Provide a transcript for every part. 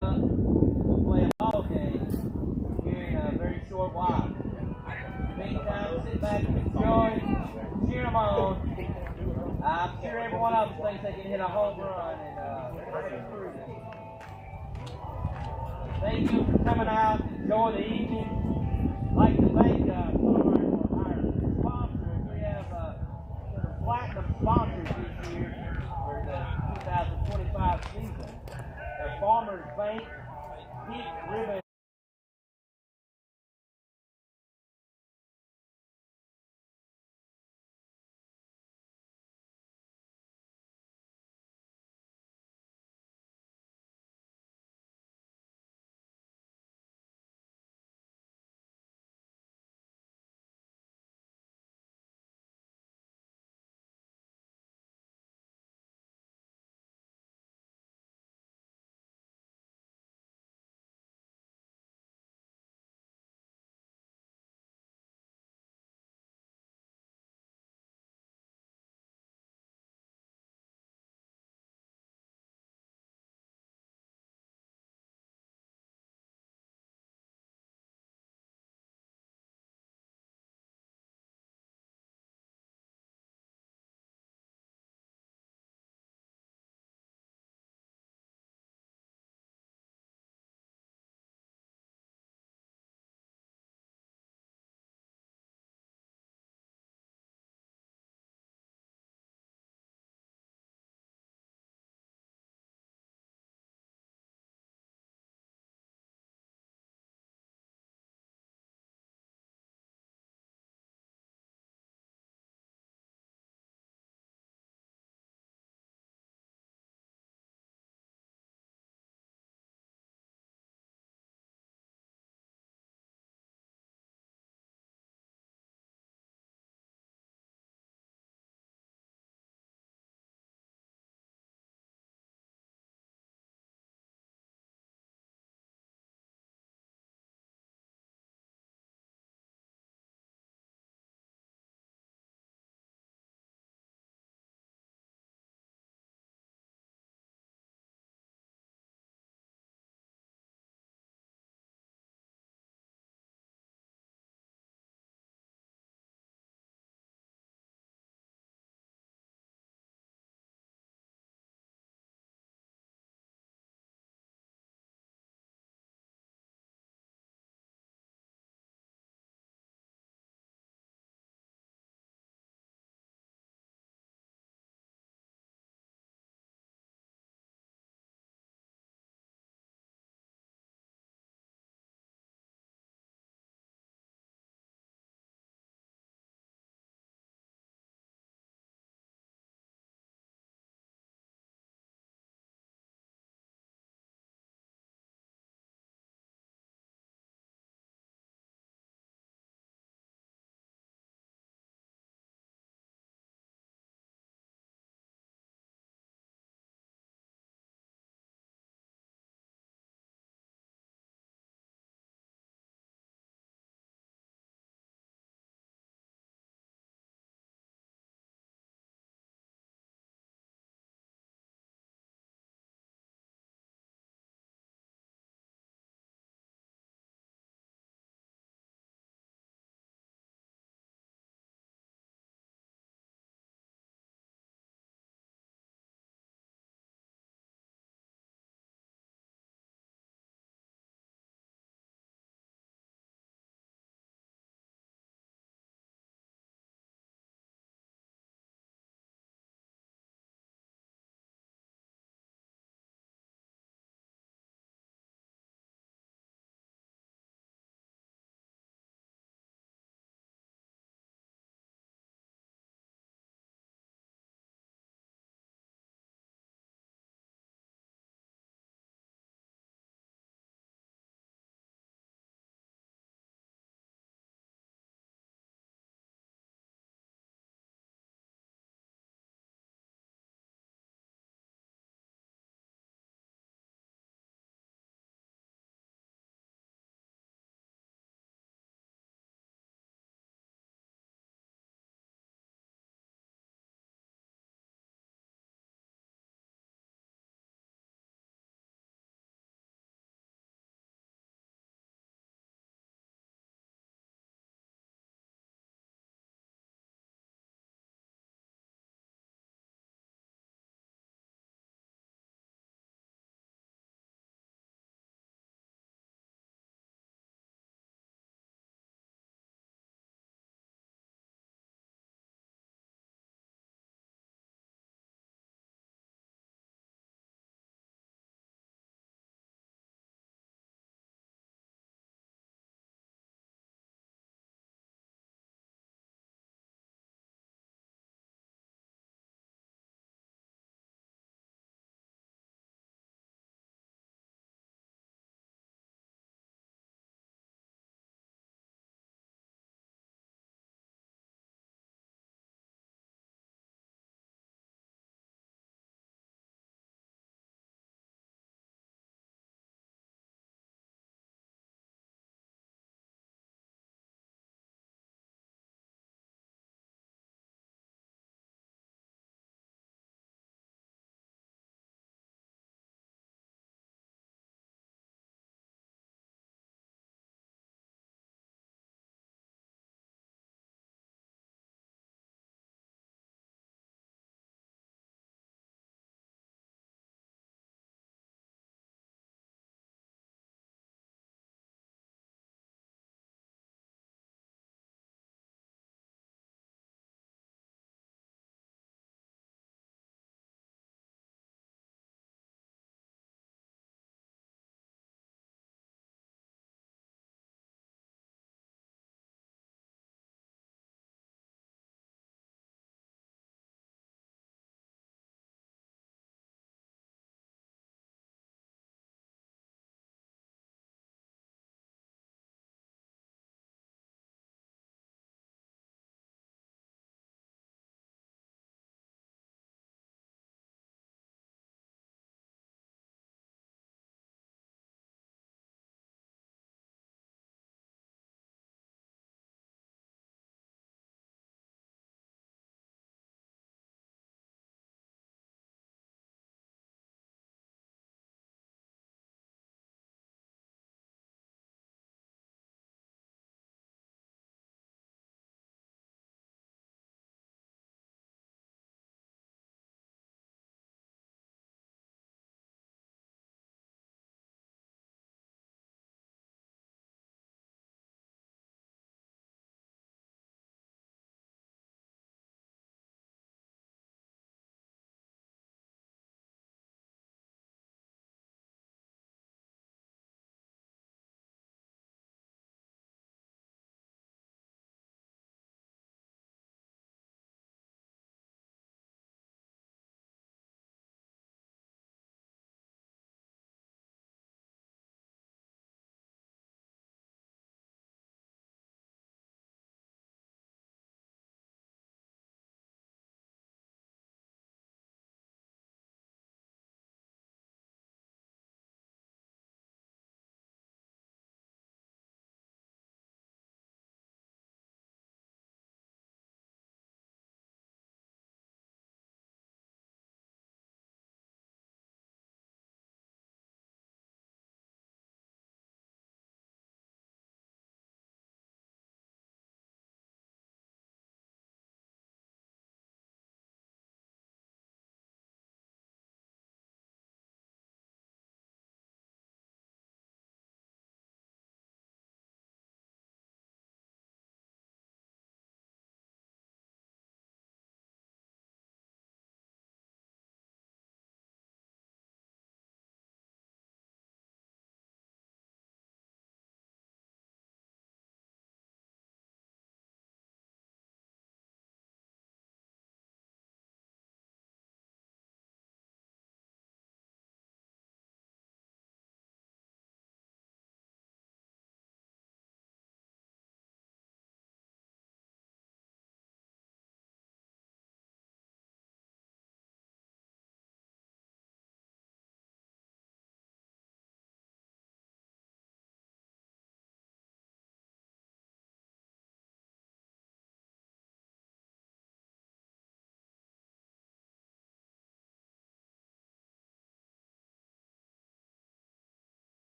Play a ball game here in a very short while. Meantime, sit back and enjoy. Cheer them on. I'm sure every one of them thinks they can hit a home run and prove it. Thank you for coming out. Enjoy the evening. I'd like to thank some of our sponsors. We have some platinum sponsors this year for the 2025 season. The Farmers Bank, Peak Ribbon.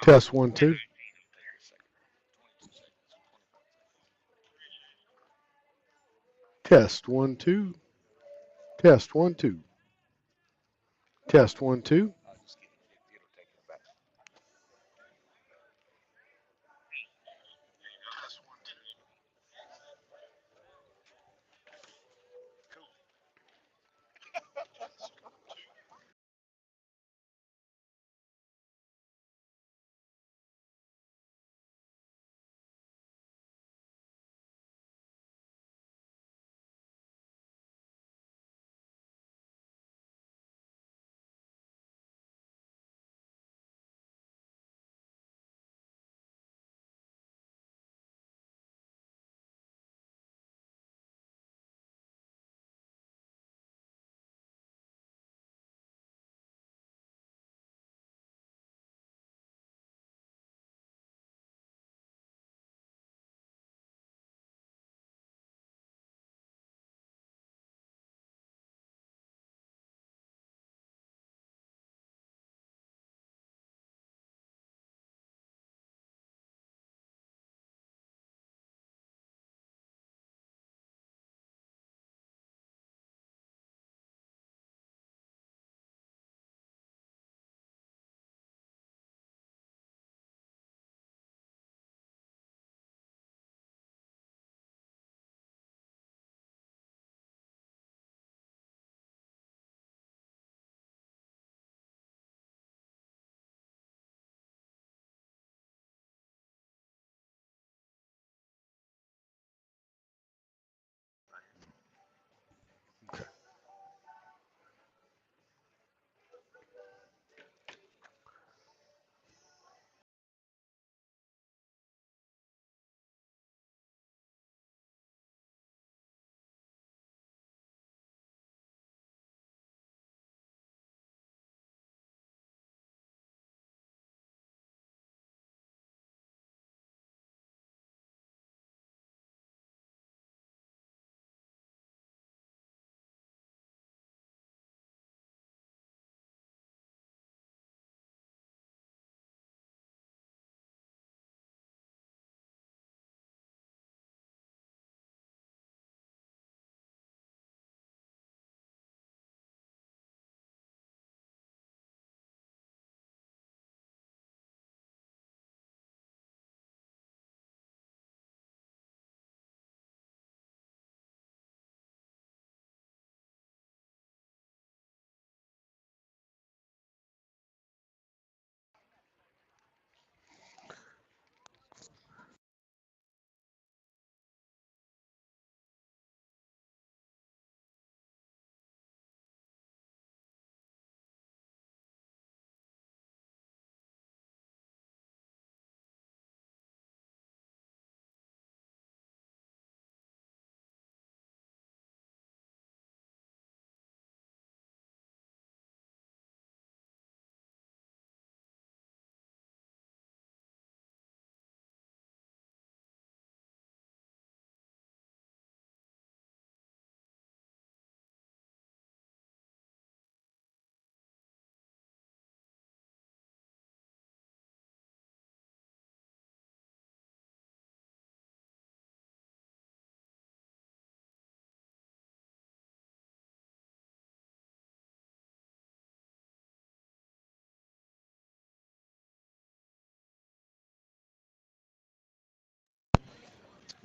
Test 1 2. Test 1 2. Test 1 2. Test 1 2.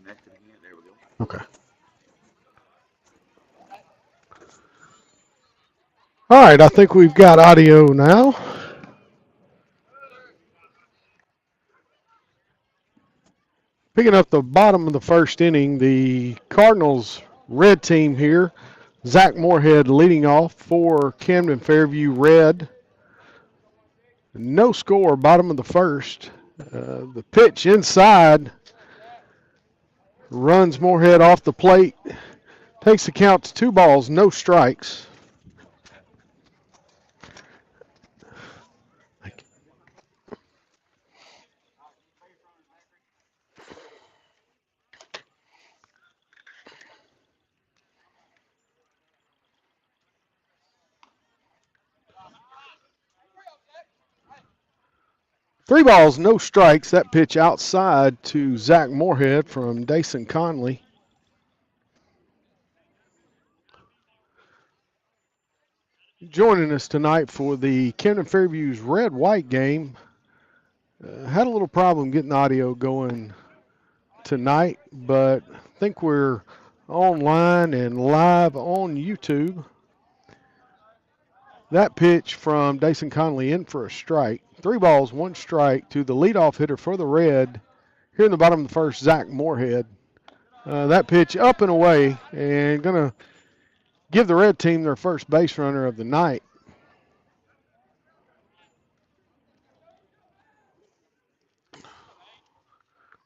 Connected again. There we go. Okay. All right, I think we've got audio now. Picking up the bottom of the first inning, the Cardinals red team here. Zach Moorhead leading off for Camden Fairview Red. No score, bottom of the first. The pitch inside runs Moorhead off the plate. Takes the count to 2 balls, no strikes. 3 balls, no strikes. That pitch outside to Zach Moorhead from Dason Conley. Joining us tonight for the Camden Fairview's red-white game. Had a little problem getting audio going tonight, but I think we're online and live on YouTube. That pitch from Dason Conley in for a strike. 3 balls, 1 strike to the leadoff hitter for the red. Here in the bottom of the first, Zach Moorhead. That pitch up and away, and going to give the red team their first base runner of the night.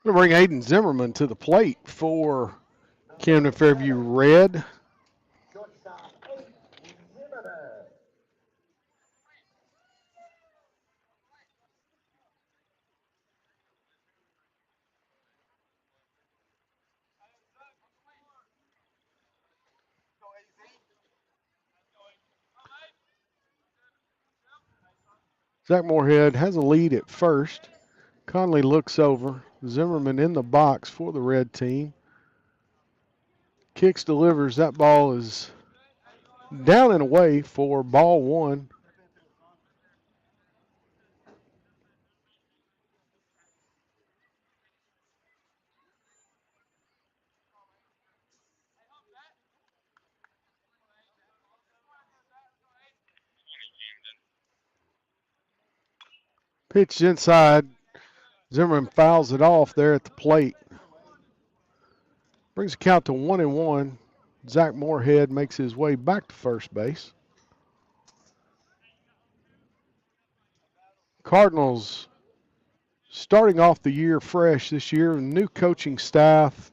Going to bring Aiden Zimmerman to the plate for Camden Fairview Red. Zach Moorhead has a lead at first. Conley looks over. Zimmerman in the box for the red team. Kicks, delivers. That ball is down and away for ball 1. Pitched inside. Zimmerman fouls it off there at the plate. Brings the count to 1-1. Zach Moorhead makes his way back to first base. Cardinals starting off the year fresh this year. New coaching staff.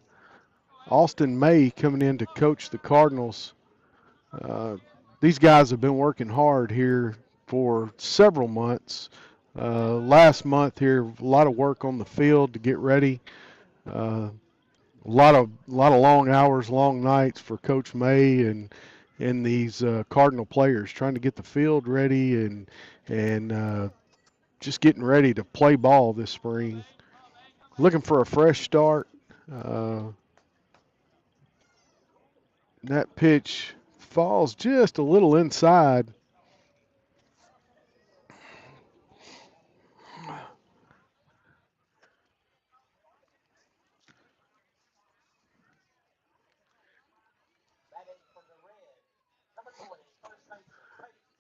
Austin May coming in to coach the Cardinals. These guys have been working hard here for several months. Last month here, a lot of work on the field to get ready. A lot of long hours, long nights for Coach May and these Cardinal players trying to get the field ready and just getting ready to play ball this spring. Looking for a fresh start. That pitch falls just a little inside.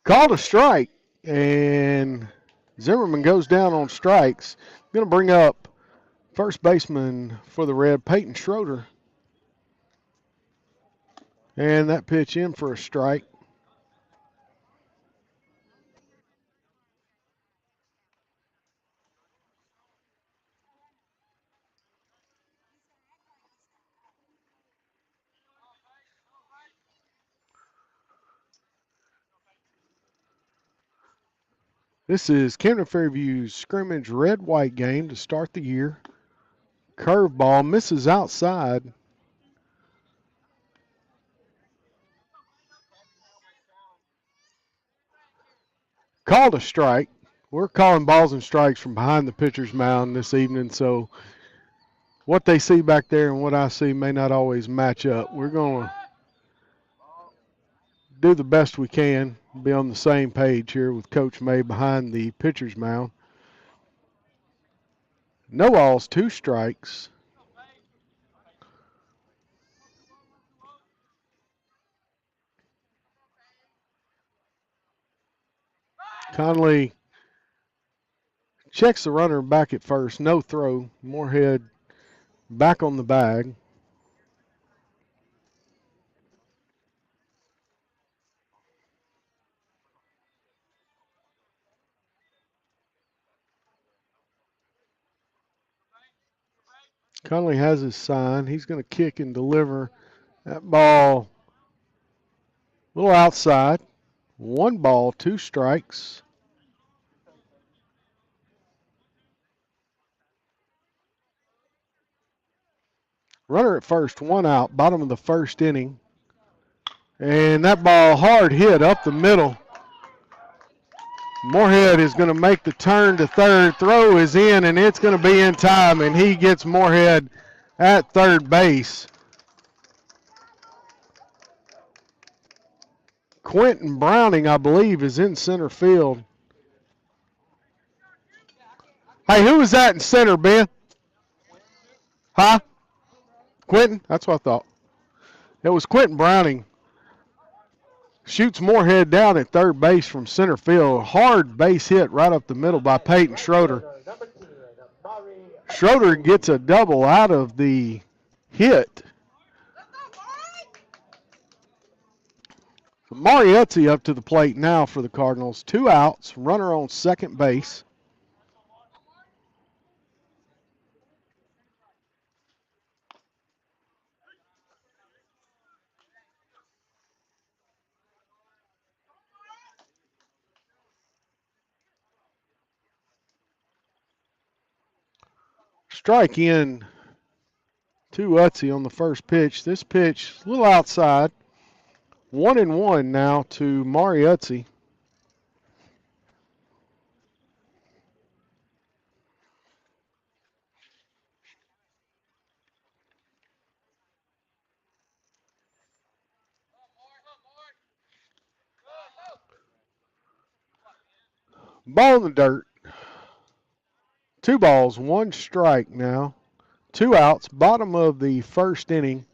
Called a strike, and Zimmerman goes down on strikes. Going to bring up first baseman for the Red, Peyton Schroeder. And that pitch in for a strike. This is Camden Fairview's scrimmage red-white game to start the year. Curveball misses outside. Called a strike. We're calling balls and strikes from behind the pitcher's mound this evening, so what they see back there and what I see may not always match up. We're going to do the best we can, be on the same page here with Coach May behind the pitcher's mound. No balls, 2 strikes. Conley checks the runner back at first. No throw. Moorhead back on the bag. Conley has his sign. He's going to kick and deliver. That ball a little outside. 1 ball, 2 strikes. Runner at first, 1 out, bottom of the first inning. And that ball hard hit up the middle. Moorhead is going to make the turn to third. Throw is in, and it's going to be in time, and he gets Moorhead at third base. Quentin Browning, I believe, is in center field. Hey, who was that in center, Ben? Huh? Quentin? That's what I thought. It was Quentin Browning. Shoots Moorhead down at third base from center field. Hard base hit right up the middle by Peyton Schroeder. Schroeder gets a double out of the hit. Mariuzzi up to the plate now for the Cardinals. 2 outs, runner on second base. Strike in to Utzi on the first pitch. This pitch a little outside. 1-1 now to Mariuzzi. Ball in the dirt. 2 balls, 1 strike now. 2 outs, bottom of the first inning.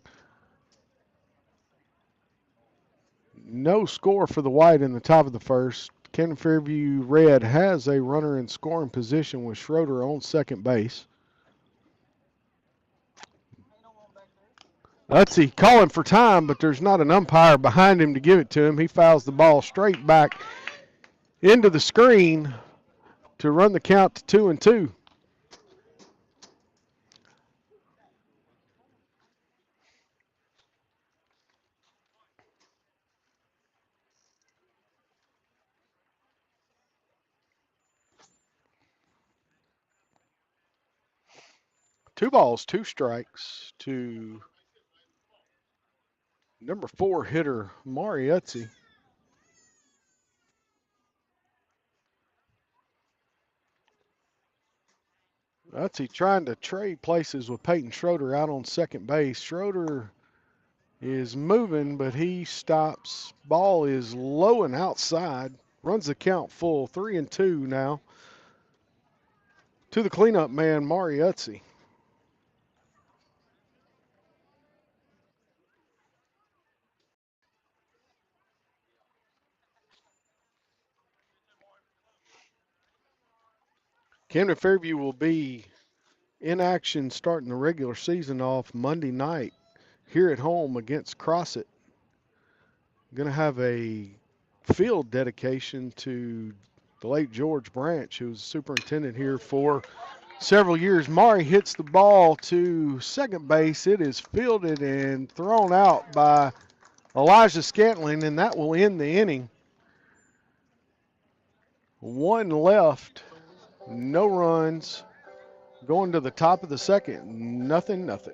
No score for the White in the top of the first. Camden Fairview Red has a runner in scoring position with Schroeder on second base. Utzi calling for time, but there's not an umpire behind him to give it to him. He fouls the ball straight back into the screen to run the count to 2-2. Two balls, 2 strikes to number 4 hitter Mariuzzi. Utzi trying to trade places with Peyton Schroeder out on second base. Schroeder is moving, but he stops. Ball is low and outside. Runs the count full. 3-2 now to the cleanup man, Mariuzzi. Camden Fairview will be in action starting the regular season off Monday night here at home against Crossett. Going to have a field dedication to the late George Branch, who was superintendent here for several years. Mari hits the ball to second base. It is fielded and thrown out by Elijah Scantling, and that will end the inning. 1 left, no runs. Going to the top of the second, 0-0.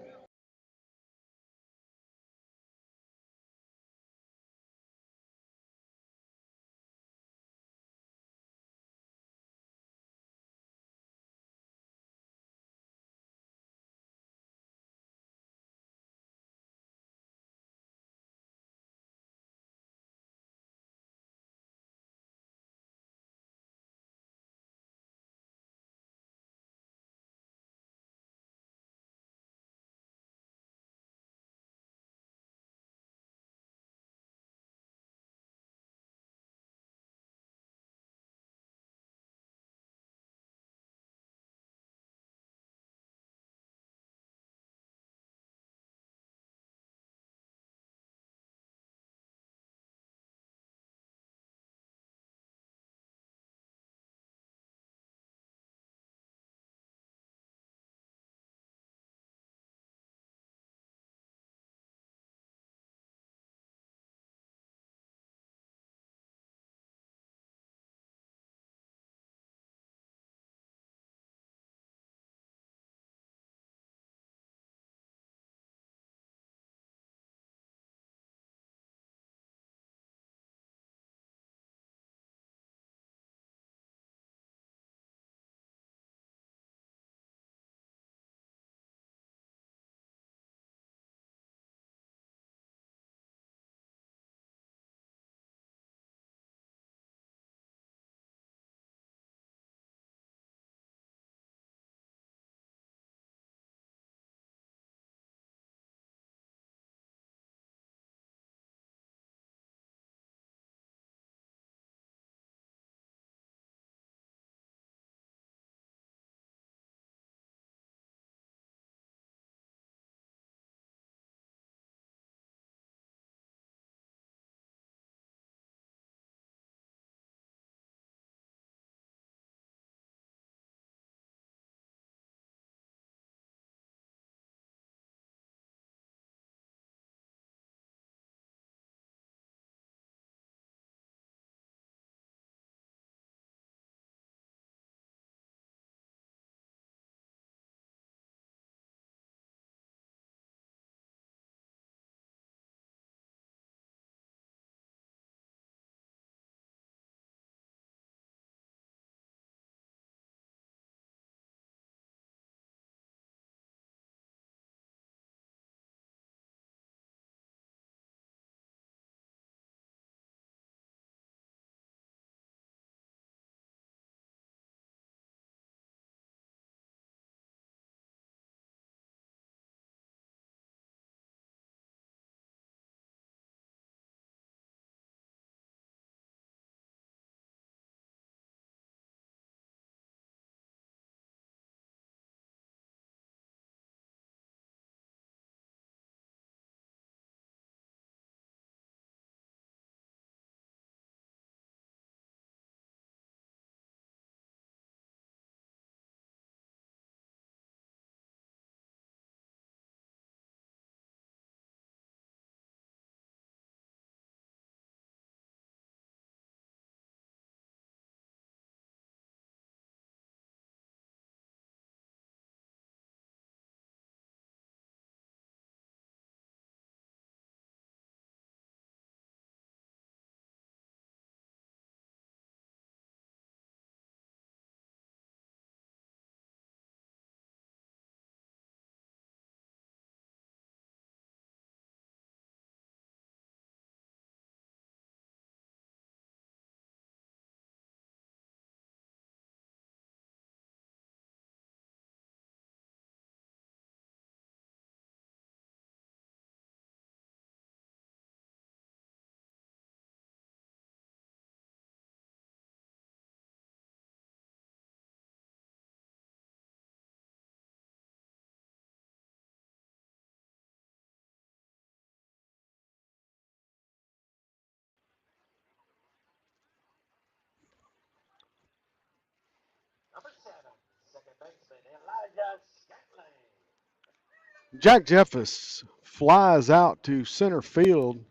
Jack Jeffers flies out to center field.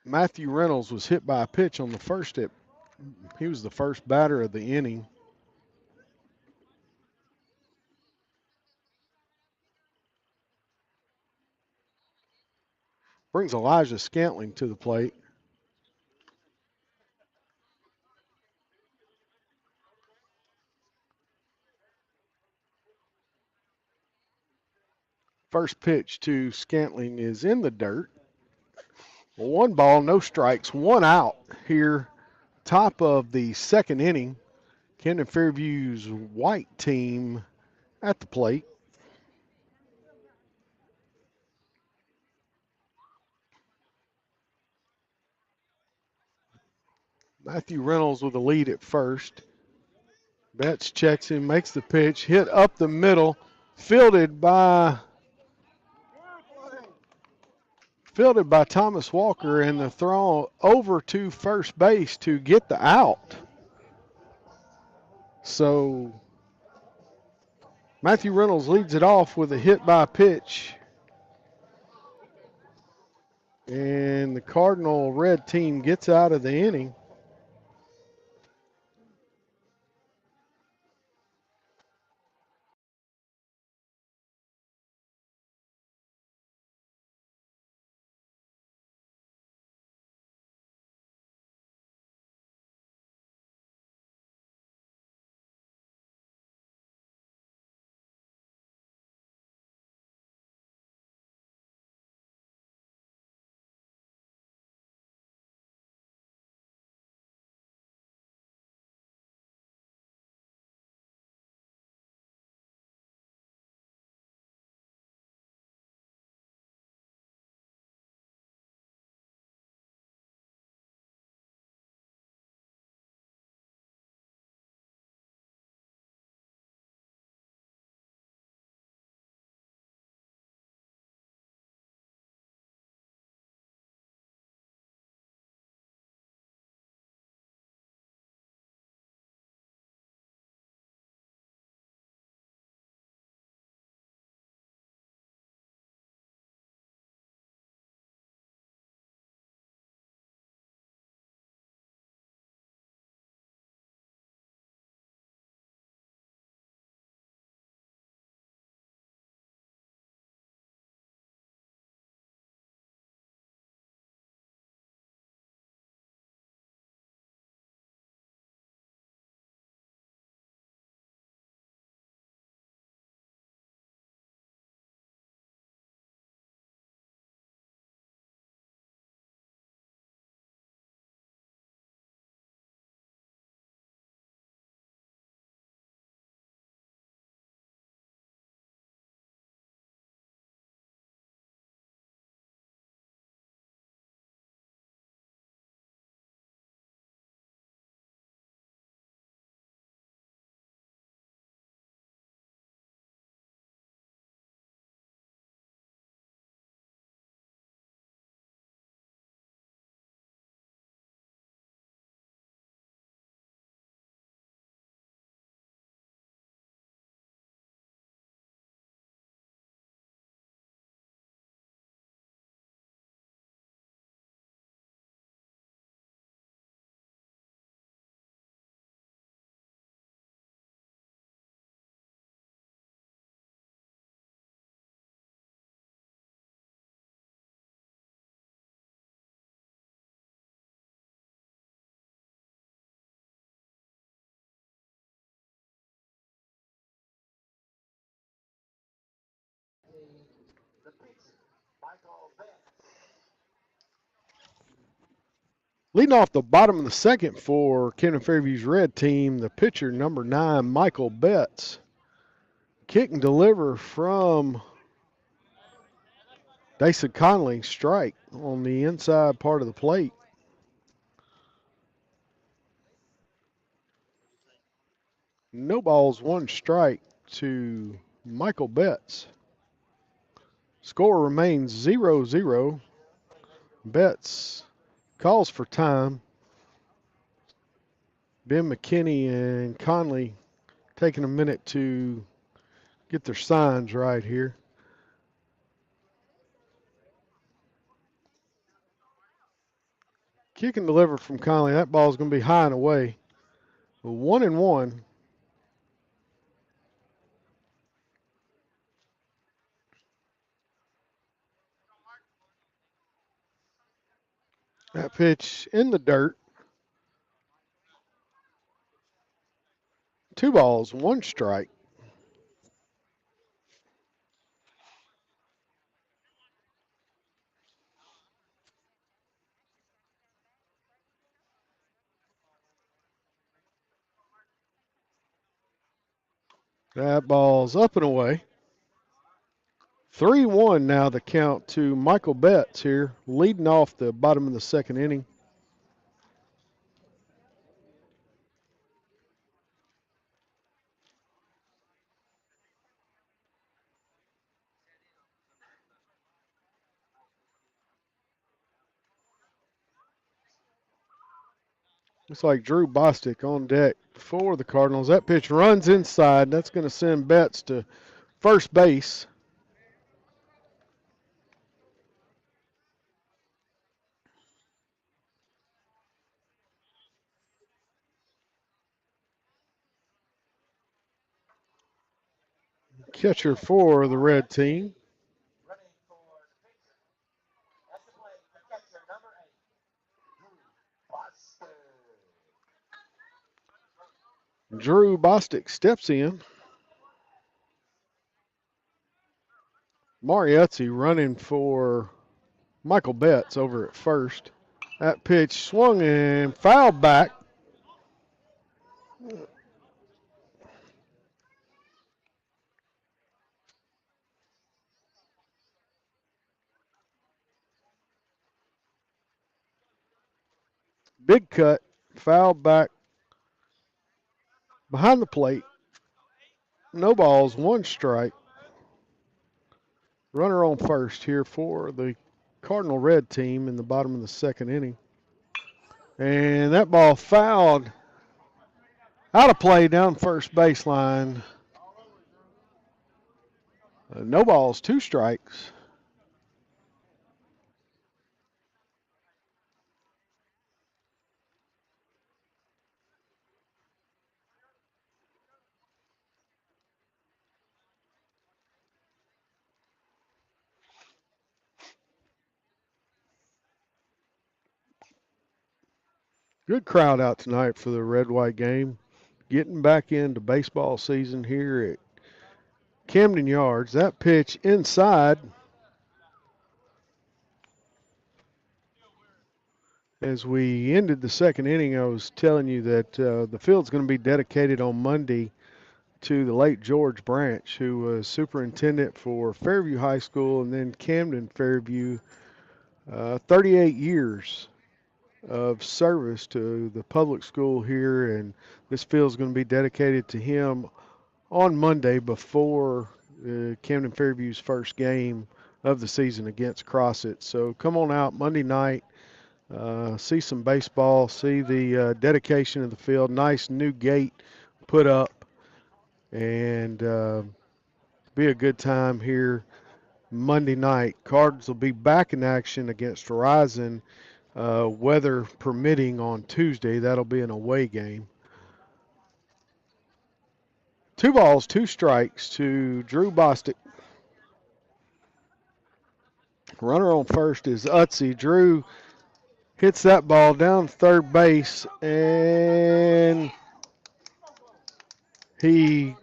Matthew Reynolds was hit by a pitch on the first hit. He was the first batter of the inning. Brings Elijah Scantling to the plate. First pitch to Scantling is in the dirt. 1 ball, no strikes, 1 out here, top of the second inning. Camden Fairview's white team at the plate. Matthew Reynolds with the lead at first. Betts checks him, makes the pitch, hit up the middle, fielded by Thomas Walker, and the throw over to first base to get the out. So Matthew Reynolds leads it off with a hit by pitch. And the Cardinal red team gets out of the inning. Leading off the bottom of the second for Camden Fairview's red team, the pitcher, number 9, Michael Betts. Kick and deliver from Dason Conley, strike on the inside part of the plate. No balls, 1 strike to Michael Betts. Score remains 0-0. Betts calls for time. Ben McKinney and Conley taking a minute to get their signs right here. Kick and deliver from Conley. That ball's going to be high and away. 1-1. That pitch in the dirt. 2 balls, 1 strike. That ball's up and away. 3-1 now the count to Michael Betts here, leading off the bottom of the second inning. Looks like Drew Bostic on deck for the Cardinals. That pitch runs inside. That's going to send Betts to first base. Catcher for the red team. Drew Bostic steps in. Mariuzzi running for Michael Betts over at first. That pitch swung and fouled back. Big cut, fouled back behind the plate. No balls, 1 strike. Runner on first here for the Cardinal red team in the bottom of the second inning. And that ball fouled out of play down first baseline. No balls, 2 strikes. Good crowd out tonight for the red-white game. Getting back into baseball season here at Camden Yards. That pitch inside. As we ended the second inning, I was telling you that the field's going to be dedicated on Monday to the late George Branch, who was superintendent for Fairview High School and then Camden Fairview. 38 years of service to the public school here, and this field's going to be dedicated to him on Monday before Camden Fairview's first game of the season against Crossett. So come on out Monday night, see some baseball, see the dedication of the field. Nice new gate put up, and be a good time here Monday night. Cards will be back in action against Horizon, weather permitting, on Tuesday. That'll be an away game. 2 balls, 2 strikes to Drew Bostic. Runner on first is Utzi. Drew hits that ball down third base, and he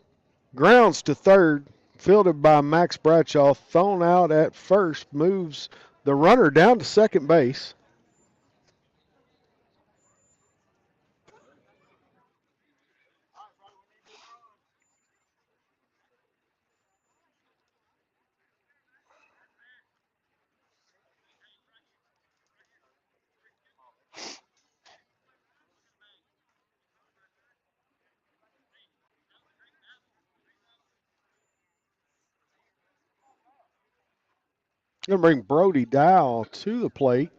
grounds to third, fielded by Max Bradshaw. Thrown out at first, moves the runner down to second base. Going to bring Brody Dow to the plate.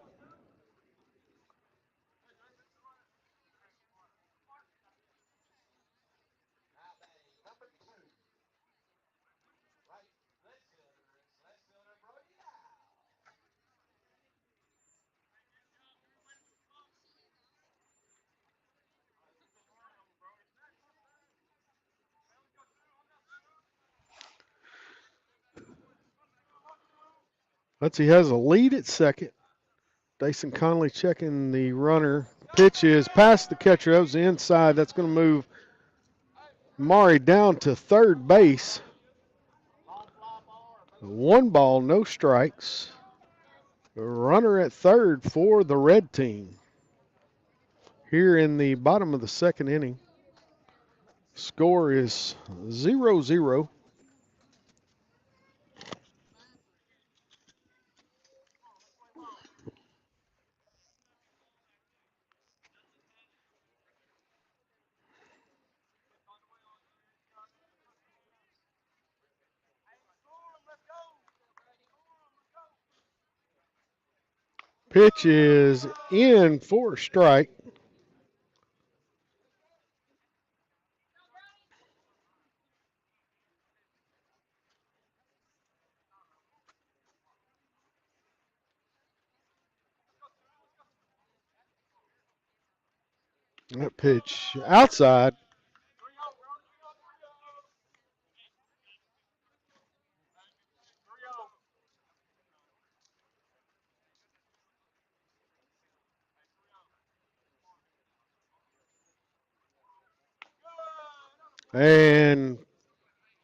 He has a lead at second. Dason Conley checking the runner. Pitch is past the catcher. That was the inside. That's going to move Mari down to third base. 1 ball, no strikes. Runner at third for the red team. Here in the bottom of the second inning. Score is 0-0. Pitch is in for a strike. That pitch outside. And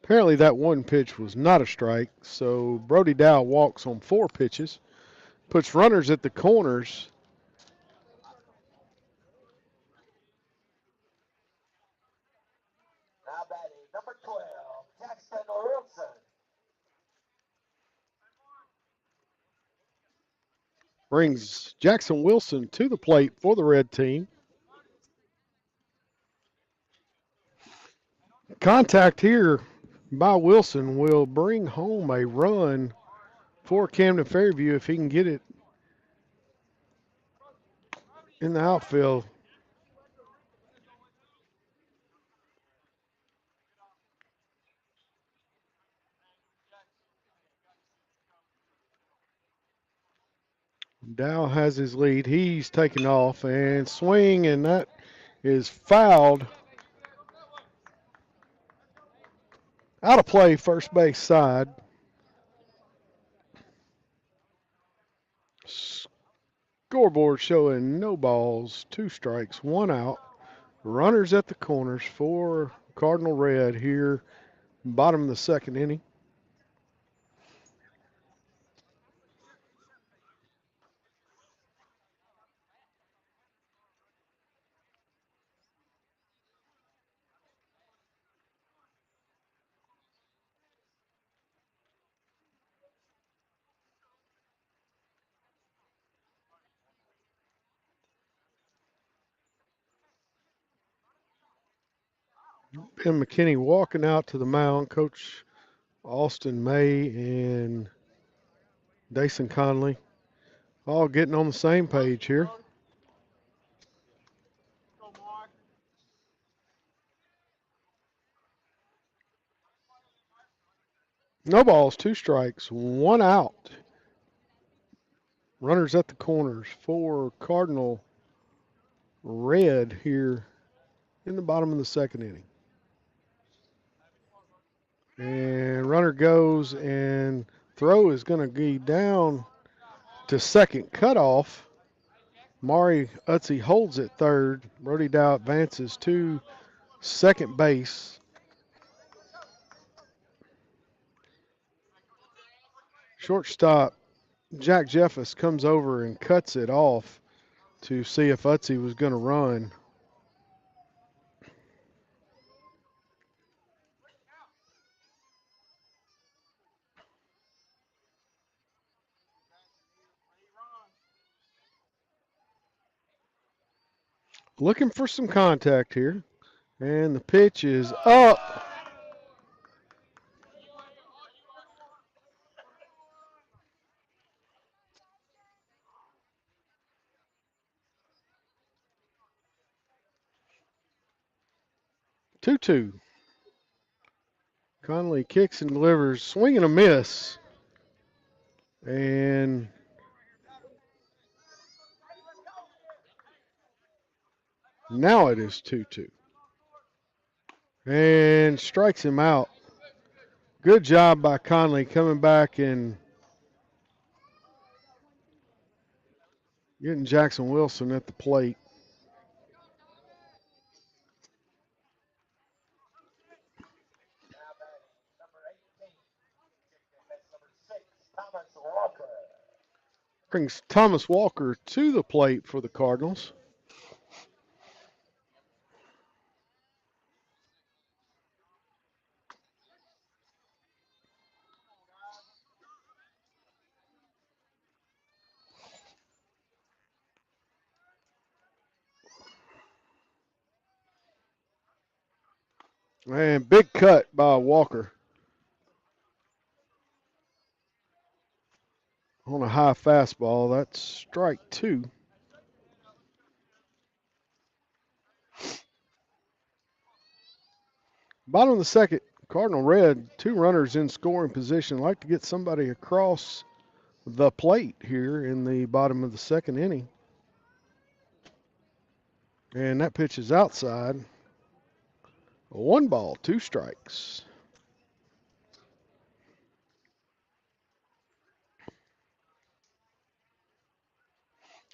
apparently that one pitch was not a strike. So Brody Dow walks on 4 pitches. Puts runners at the corners. Now batting number 12, Jackson Wilson. Brings Jackson Wilson to the plate for the red team. Contact here by Wilson will bring home a run for Camden Fairview if he can get it in the outfield. Dow has his lead. He's taken off and swing, and that is fouled. Out of play, first base side. Scoreboard showing no balls, 2 strikes, 1 out. Runners at the corners for Cardinal Red here, bottom of the second inning. Ben McKinney walking out to the mound. Coach Austin May and Dason Conley all getting on the same page here. No balls, 2 strikes, 1 out. Runners at the corners for Cardinal Red here in the bottom of the second inning. And runner goes, and throw is going to be down to second. Cutoff. Mari Utze holds it third. Brody Dow advances to second base. Shortstop Jack Jeffus comes over and cuts it off to see if Utze was going to run. Looking for some contact here. And the pitch is up. Two-two. Conley kicks and delivers. Swing and a miss. And now it is 2-2. And strikes him out. Good job by Conley coming back and Getting Jackson Wilson at the plate. Brings Thomas Walker to the plate for the Cardinals. And big cut by Walker on a high fastball. That's strike two. Bottom of the second, Cardinal Red, two runners in scoring position. Like to get somebody across the plate here in the bottom of the second inning. And that pitch is outside. One ball, two strikes.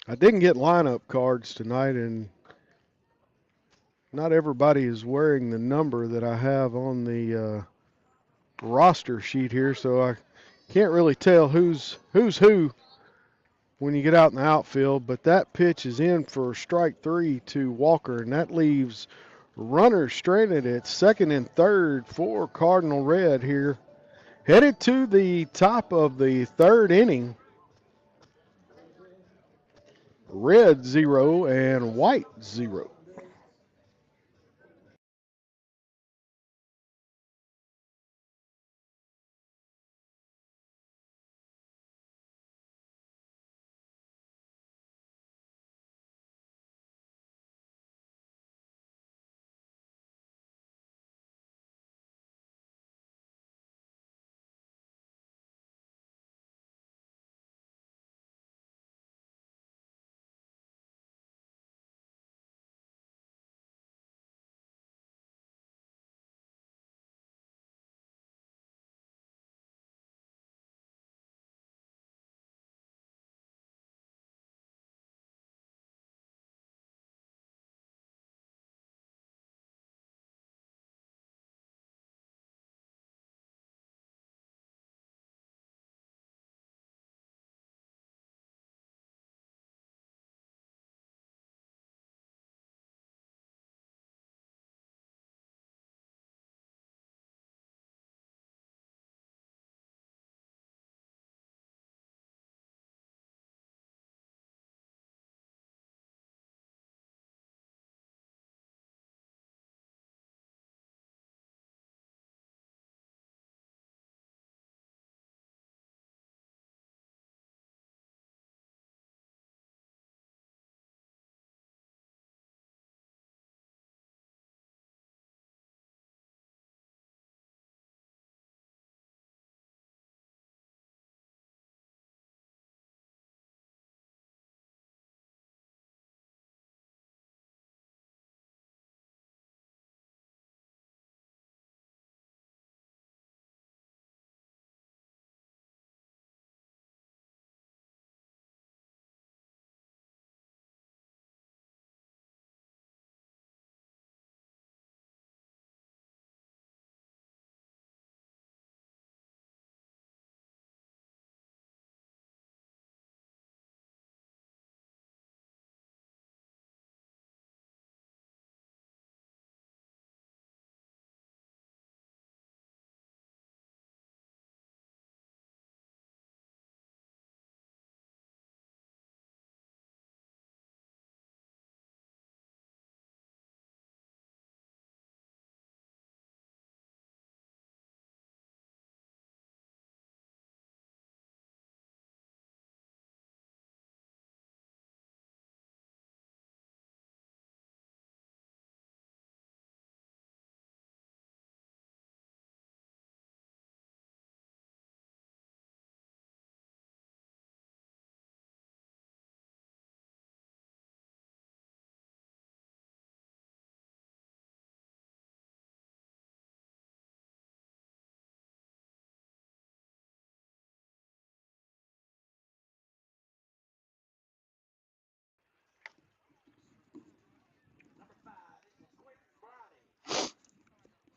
I didn't get lineup cards tonight, and not everybody is wearing the number that I have on the roster sheet here, so I can't really tell who's who when you get out in the outfield. But that pitch is in for strike three to Walker, and that leaves runners stranded at second and third for Cardinal Red here. Headed to the top of the third inning. Red 0 and white 0.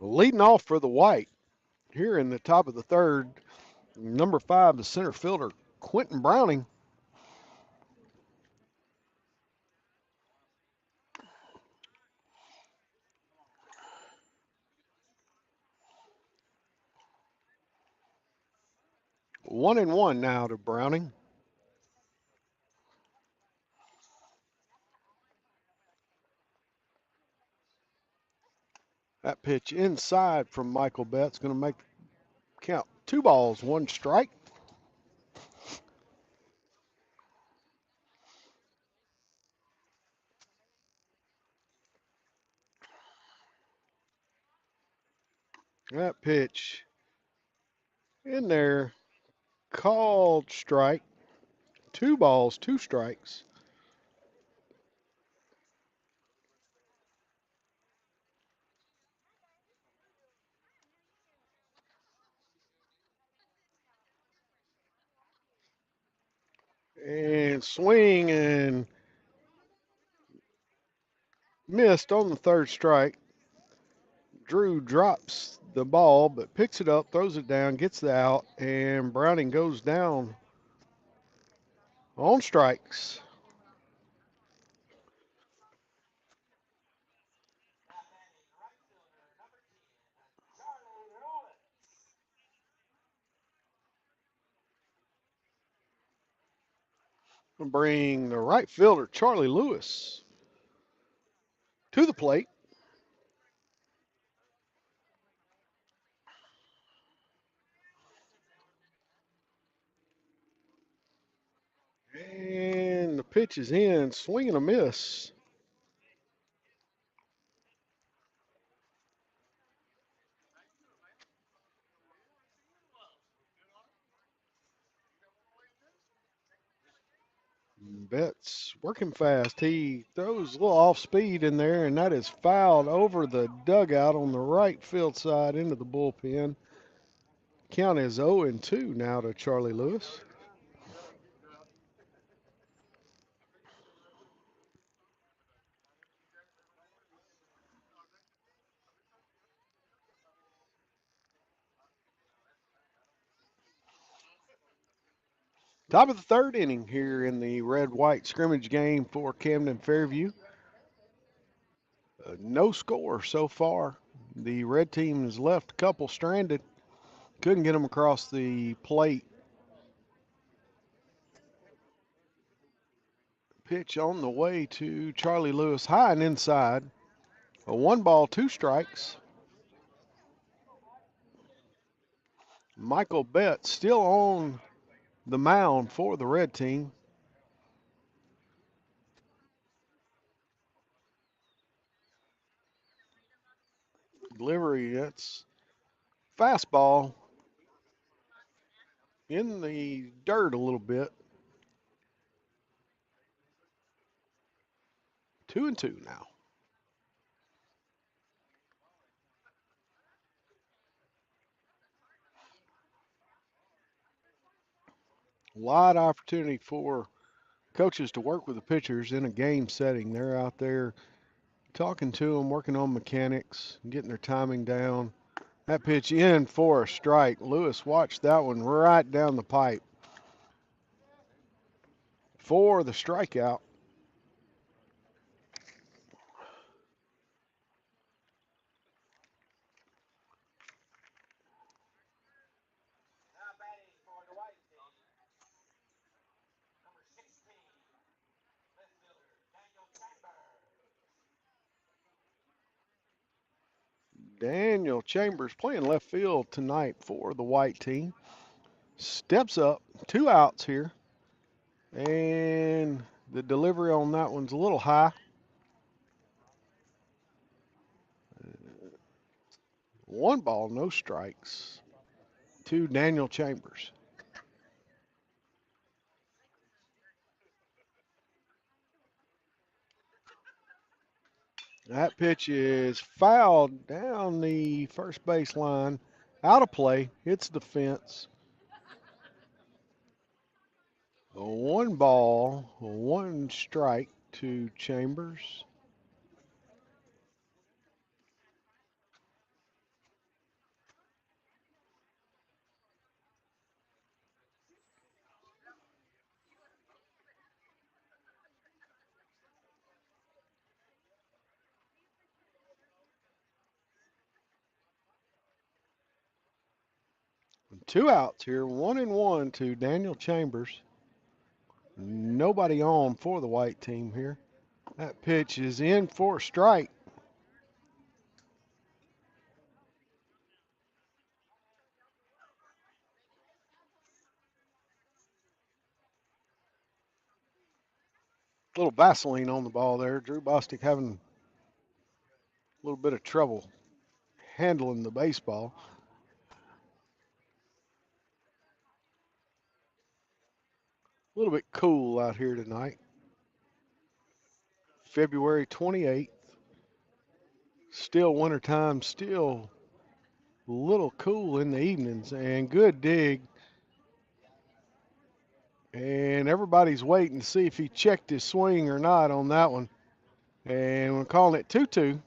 Leading off for the White here in the top of the third, number 5, the center fielder, Quentin Browning. One and one now to Browning. That pitch inside from Michael Betts going to make count 2 balls, 1 strike. That pitch in there, called strike. 2 balls, 2 strikes. And swing and missed on the third strike. Drew drops the ball, but picks it up, throws it down, gets the out, and Browning goes down on strikes. Bring the right fielder, Charlie Lewis, to the plate. And the pitch is in, swing and a miss. Betts working fast. He throws a little off speed in there, and that is fouled over the dugout on the right field side into the bullpen. Count is 0-2 now to Charlie Lewis. Top of the third inning here in the red-white scrimmage game for Camden Fairview. No score so far. The red team has left a couple stranded. Couldn't get them across the plate. Pitch on the way to Charlie Lewis, high and inside. A 1 ball, 2 strikes. Michael Betts still on the mound for the red team. Delivery, that's fastball in the dirt a little bit. 2-2 now. A lot of opportunity for coaches to work with the pitchers in a game setting. They're out there talking to them, working on mechanics, getting their timing down. That pitch in for a strike. Lewis watched that one right down the pipe for the strikeout. Daniel Chambers playing left field tonight for the white team. Steps up, 2 outs here. And the delivery on that one's a little high. 1 ball, no strikes to Daniel Chambers. That pitch is fouled down the first base line, out of play, hits the fence. 1 ball, 1 strike to Chambers. Two outs here, 1-1 to Daniel Chambers. Nobody on for the white team here. That pitch is in for a strike. Little Vaseline on the ball there. Drew Bostic having a little bit of trouble handling the baseball. A little bit cool out here tonight. February 28th. Still wintertime, still a little cool in the evenings, and good dig. And everybody's waiting to see if he checked his swing or not on that one. And we're calling it 2-2.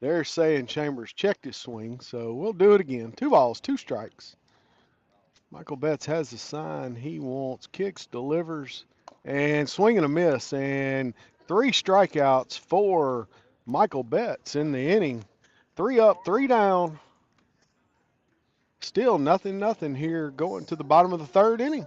They're saying Chambers checked his swing, so we'll do it again. 2 balls, 2 strikes. Michael Betts has the sign he wants, kicks, delivers, and swing and a miss. And 3 strikeouts for Michael Betts in the inning. 3 up, 3 down. Still nothing here going to the bottom of the 3rd inning.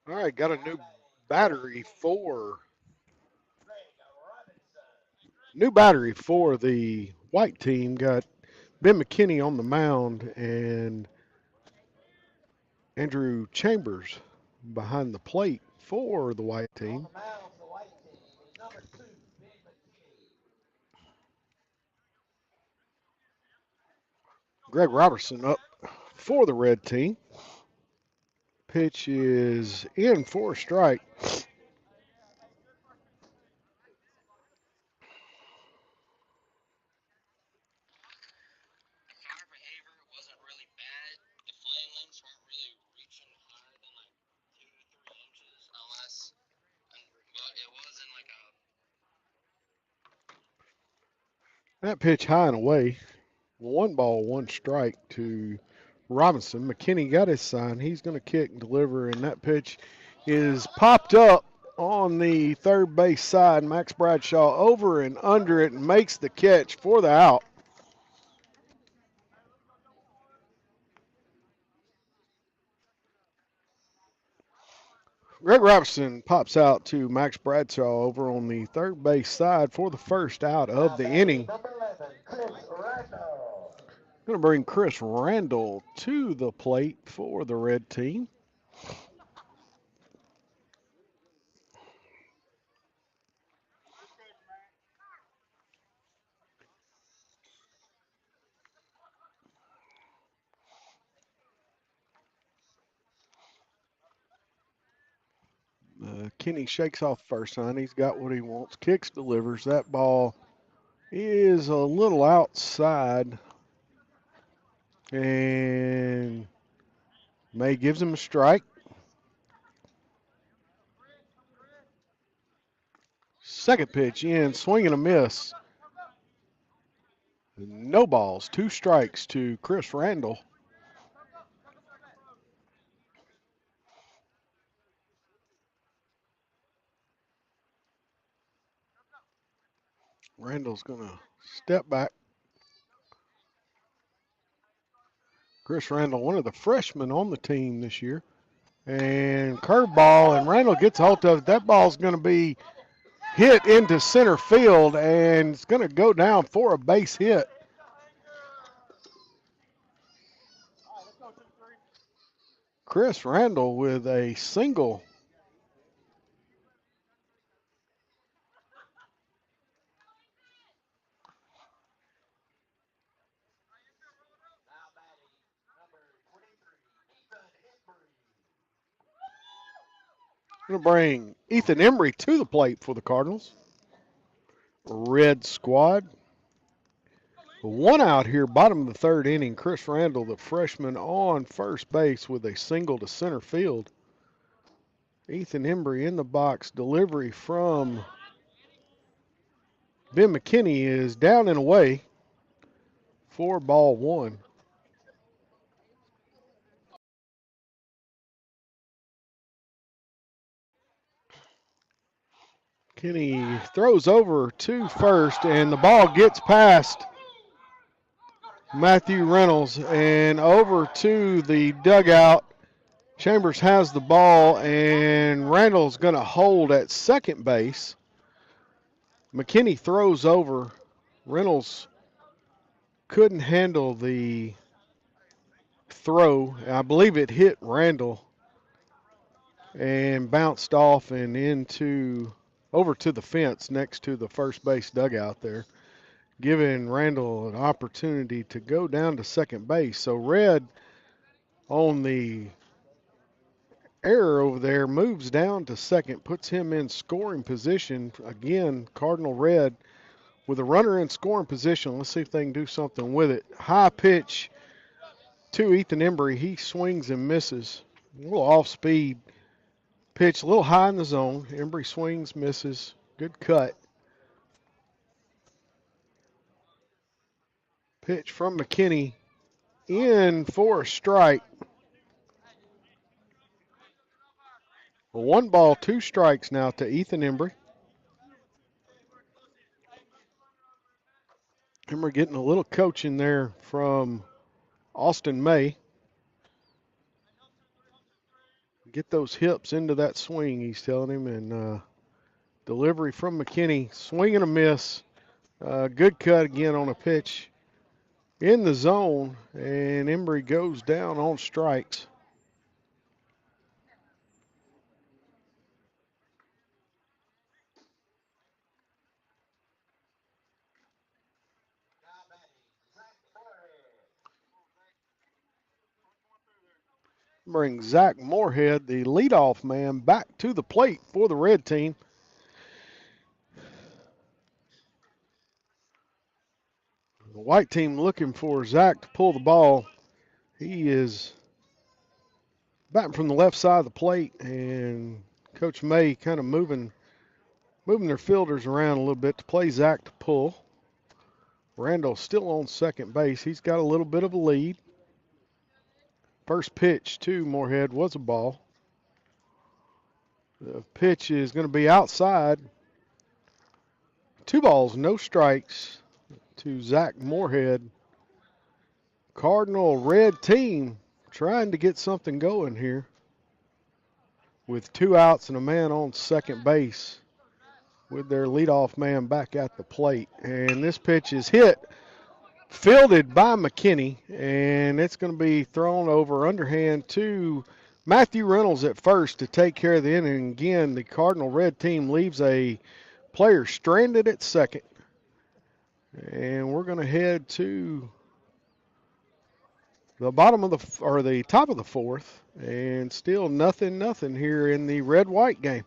All right, got a new battery for the white team. Got Ben McKinney on the mound and Andrew Chambers behind the plate for the white On team. the mound for the white team is number 2, Ben McKinney. Greg Robertson up for the red team. Pitch is in for a strike. That pitch high and away. 1 ball, 1 strike to Robinson. McKinney got his sign. He's going to kick and deliver, and that pitch is popped up on the third base side. Max Bradshaw over and under it and makes the catch for the out. Greg Robinson pops out to Max Bradshaw over on the third base side for the first out of the inning. Number 11, Chris Randall. Going to bring Chris Randall to the plate for the red team. Kenny shakes off first sign. He's got what he wants. Kicks, delivers. That ball is a little outside. And May gives him a strike. Second pitch in, swing and a miss. No balls, 2 strikes to Chris Randall. Randall's going to step back. Chris Randall, one of the freshmen on the team this year. And curveball, and Randall gets a hold of it. That ball's going to be hit into center field, and it's going to go down for a base hit. Chris Randall with a single. Going to bring Ethan Embry to the plate for the Cardinals. Red squad. 1 out here, bottom of the third inning. Chris Randall, the freshman, on first base with a single to center field. Ethan Embry in the box. Delivery from Ben McKinney is down and away for ball 1. Kenny throws over to first, and the ball gets past Matthew Reynolds and over to the dugout. Chambers has the ball, and Randall's going to hold at second base. McKinney throws over. Reynolds couldn't handle the throw. I believe it hit Randall and bounced off and into over to the fence next to the first base dugout there, giving Randall an opportunity to go down to second base. So Red on the error over there moves down to second, puts him in scoring position. Again, Cardinal Red with a runner in scoring position. Let's see if they can do something with it. High pitch to Ethan Embry. He swings and misses. A little off speed pitch, a little high in the zone. Embry swings, misses. Good cut. Pitch from McKinney in for a strike. 1 ball, 2 strikes now to Ethan Embry. Embry getting a little coaching there from Austin May. Get those hips into that swing, he's telling him. And delivery from McKinney. Swing and a miss. Good cut again on a pitch in the zone. And Embry goes down on strikes. Brings Zach Moorhead, the leadoff man, back to the plate for the red team. The white team looking for Zach to pull the ball. He is batting from the left side of the plate, and Coach May kind of moving their fielders around a little bit to play Zach to pull. Randall still on second base. He's got a little bit of a lead. First pitch to Moorhead was a ball. The pitch is going to be outside. 2 balls, no strikes to Zach Moorhead. Cardinal red team trying to get something going here with 2 outs and a man on second base with their leadoff man back at the plate. And this pitch is hit, fielded by McKinney, and it's going to be thrown over underhand to Matthew Reynolds at first to take care of the inning. Again, the Cardinal red team leaves a player stranded at second. And we're going to head to the top of the fourth, and still nothing here in the red-white game.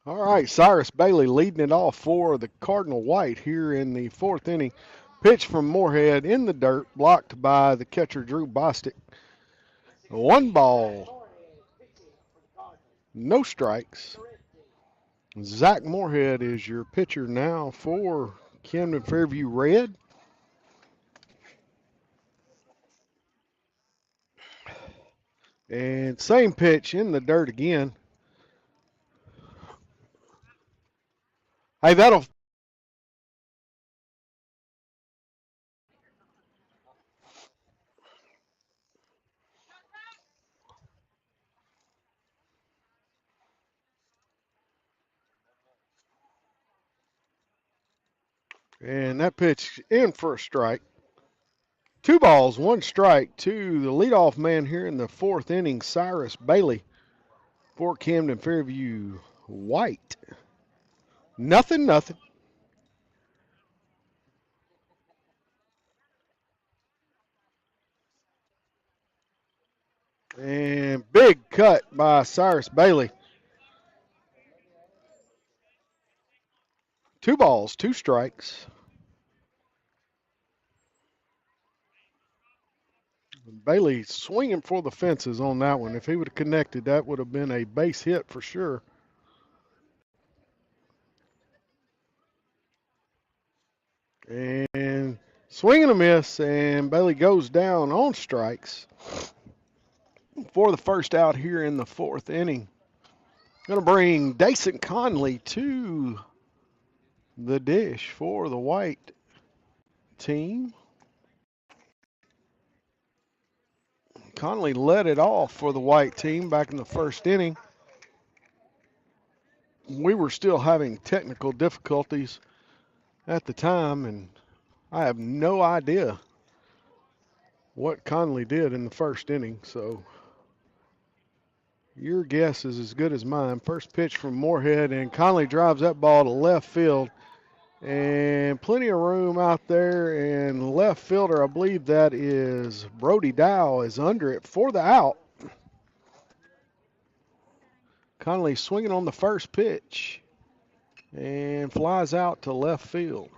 All right, Cyrus Bailey leading it off for the Cardinal White here in the fourth inning. Pitch from Moorhead in the dirt, blocked by the catcher Drew Bostic. One ball, no strikes. Zach Moorhead is your pitcher now for Camden Fairview Red. And same pitch in the dirt again. Hey, that'll. And that pitch in for a strike. Two balls, one strike to the leadoff man here in the fourth inning, Cyrus Bailey for Camden Fairview White. Nothing, nothing. And big cut by Cyrus Bailey. Two balls, two strikes. Bailey swinging for the fences on that one. If he would have connected, that would have been a base hit for sure. And swing and a miss, and Bailey goes down on strikes for the first out here in the fourth inning. Going to bring Dason Conley to the dish for the White team. Conley led it off for the White team back in the first inning. We were still having technical difficulties at the time, and I have no idea what Conley did in the first inning. So your guess is as good as mine. First pitch from Moorhead, and Conley drives that ball to left field. And plenty of room out there, and left fielder, I believe that is Brody Dow, is under it for the out. Conley swinging on the first pitch and flies out to left field.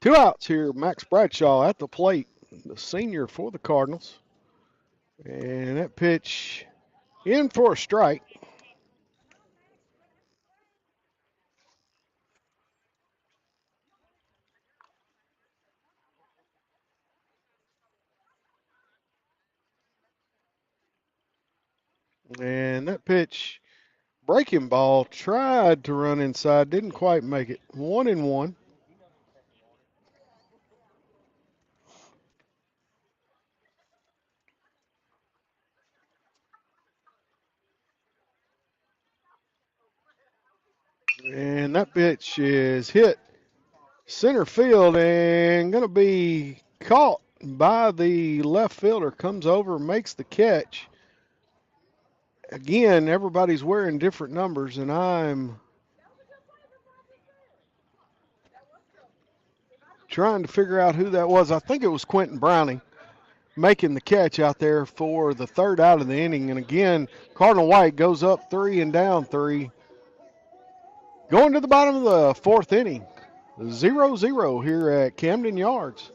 Two outs here. Max Bradshaw at the plate, the senior for the Cardinals. And that pitch in for a strike. And that pitch, breaking ball, tried to run inside, didn't quite make it. 1-1. And that pitch is hit center field and going to be caught by the left fielder. Comes over, makes the catch. Again, everybody's wearing different numbers, and I'm trying to figure out who that was. I think it was Quentin Browning making the catch out there for the third out of the inning. And again, Cardinal White goes up 3 and down 3. Going to the bottom of the fourth inning. 0-0 here at Camden Yards.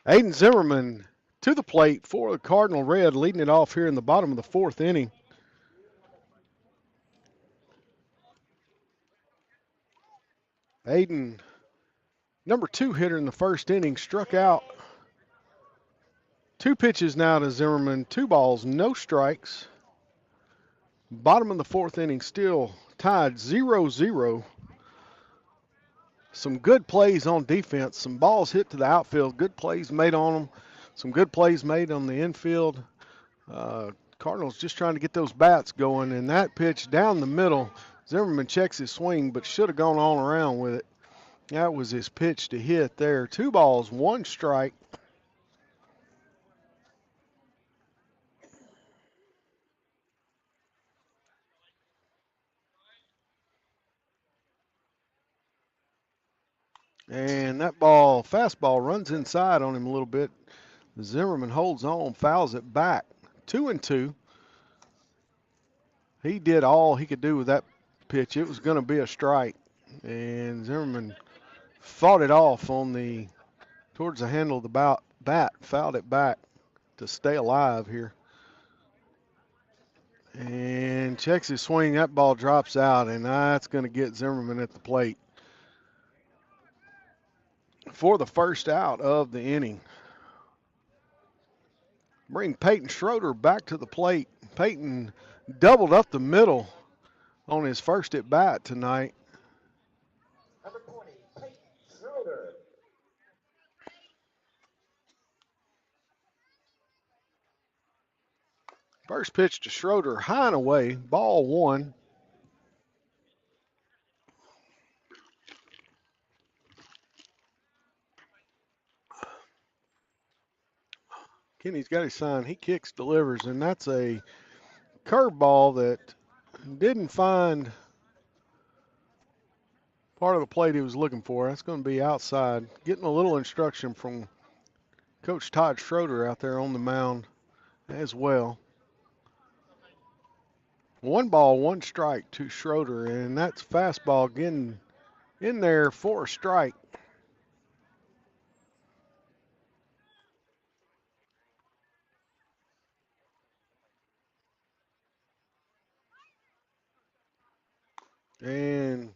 Aiden Zimmerman to the plate for the Cardinal Red, leading it off here in the bottom of the fourth inning. Aiden, number 2 hitter in the first inning, struck out. 2 pitches now to Zimmerman, 2 balls, no strikes. Bottom of the fourth inning, still tied 0-0. Some good plays on defense, some balls hit to the outfield, good plays made on them, some good plays made on the infield. Cardinals just trying to get those bats going, and that pitch down the middle, Zimmerman checks his swing, but should have gone on around with it. That was his pitch to hit there. 2 balls, 1 strike. And that ball, fastball, runs inside on him a little bit. Zimmerman holds on, fouls it back. 2-2. He did all he could do with that pitch. It was going to be a strike. And Zimmerman fought it off towards the handle of the bat, fouled it back to stay alive here. And checks his swing. That ball drops out, and that's going to get Zimmerman at the plate for the first out of the inning. Bring Peyton Schroeder back to the plate. Peyton doubled up the middle on his first at bat tonight. Number 20, Peyton Schroeder. First pitch to Schroeder, high and away, ball 1. Kenny's got his sign. He kicks, delivers, and that's a curveball that didn't find part of the plate he was looking for. That's going to be outside. Getting a little instruction from Coach Todd Schroeder out there on the mound as well. 1 ball, 1 strike to Schroeder, and that's fastball getting in there for a strike. And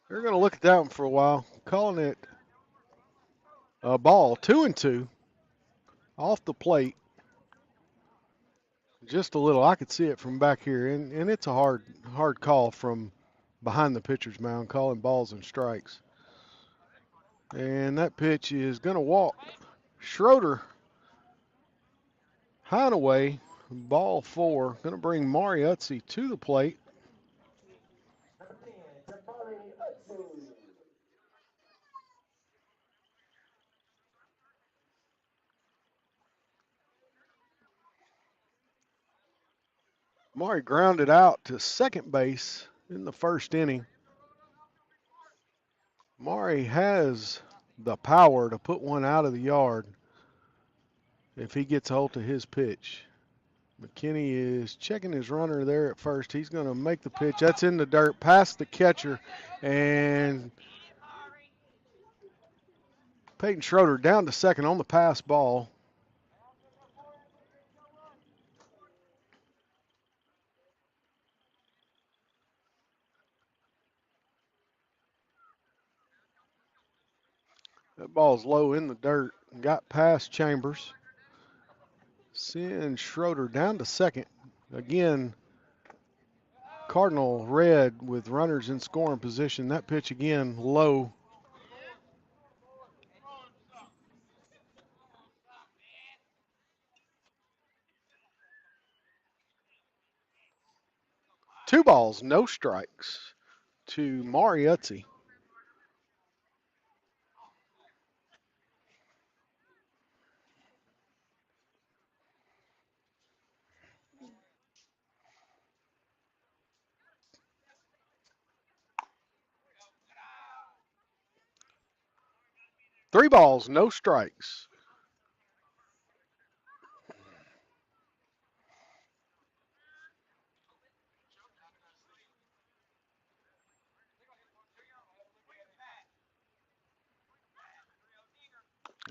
they're going to look at that one for a while, calling it a ball. 2-2 off the plate. Just a little. I could see it from back here, and it's a hard call from behind the pitcher's mound, calling balls and strikes. And that pitch is going to walk. Schroeder, high and away, ball 4. Going to bring Mariuzzi to the plate. Mari grounded out to second base in the first inning. Mari has the power to put one out of the yard if he gets hold of his pitch. McKinney is checking his runner there at first. He's going to make the pitch. That's in the dirt, past the catcher, and Peyton Schroeder down to second on the pass ball. That ball's low in the dirt. Got past Chambers. Send Schroeder down to second. Again, Cardinal Red with runners in scoring position. That pitch again low. Two balls, no strikes to Mariuzzi. Three balls, no strikes.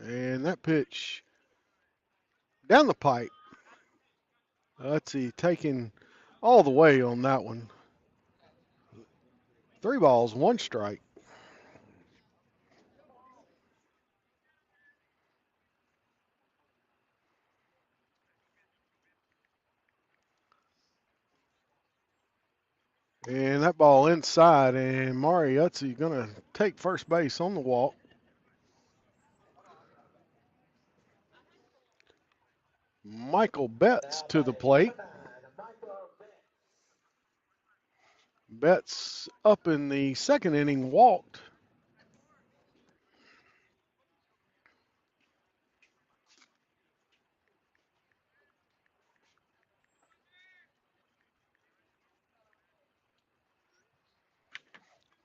And that pitch down the pipe. Let's see, taking all the way on that one. 3 balls, 1 strike. And that ball inside, and Mariuzzi going to take first base on the walk. Michael Betts to the plate. Betts up in the second inning walked.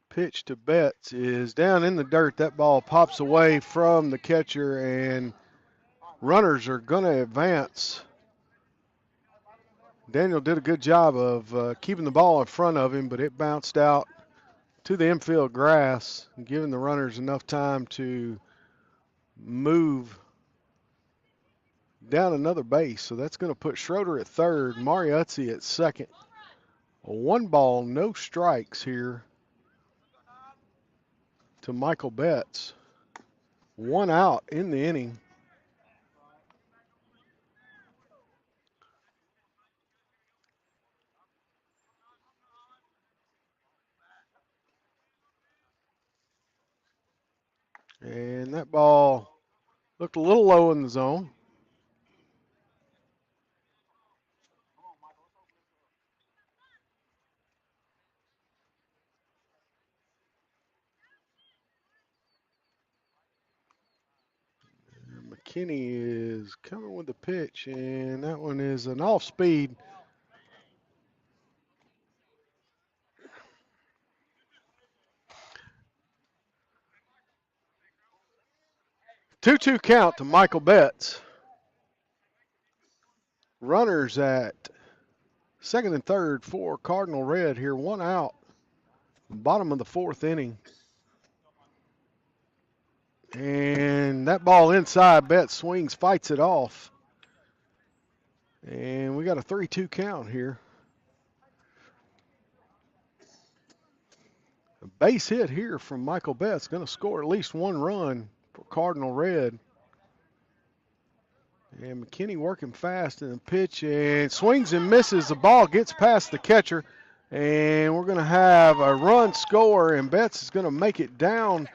Pitch to Betts is down in the dirt. That ball pops away from the catcher, and runners are going to advance. Daniel did a good job of keeping the ball in front of him, but it bounced out to the infield grass, giving the runners enough time to move down another base. So that's going to put Schroeder at third, Mariuzzi at second. 1 ball, no strikes here to Michael Betts. 1 out in the inning. And that ball looked a little low in the zone. McKinney is coming with the pitch, and that one is an off speed. 2-2 count to Michael Betts. Runners at second and third for Cardinal Red here. 1 out. Bottom of the 4th inning. And that ball inside, Betts swings, fights it off. And we got a 3-2 count here. A base hit here from Michael Betts. Going to score at least 1 run for Cardinal Red. And McKinney working fast in the pitch and swings and misses. The ball gets past the catcher. And we're going to have a run score, and Betts is going to make it down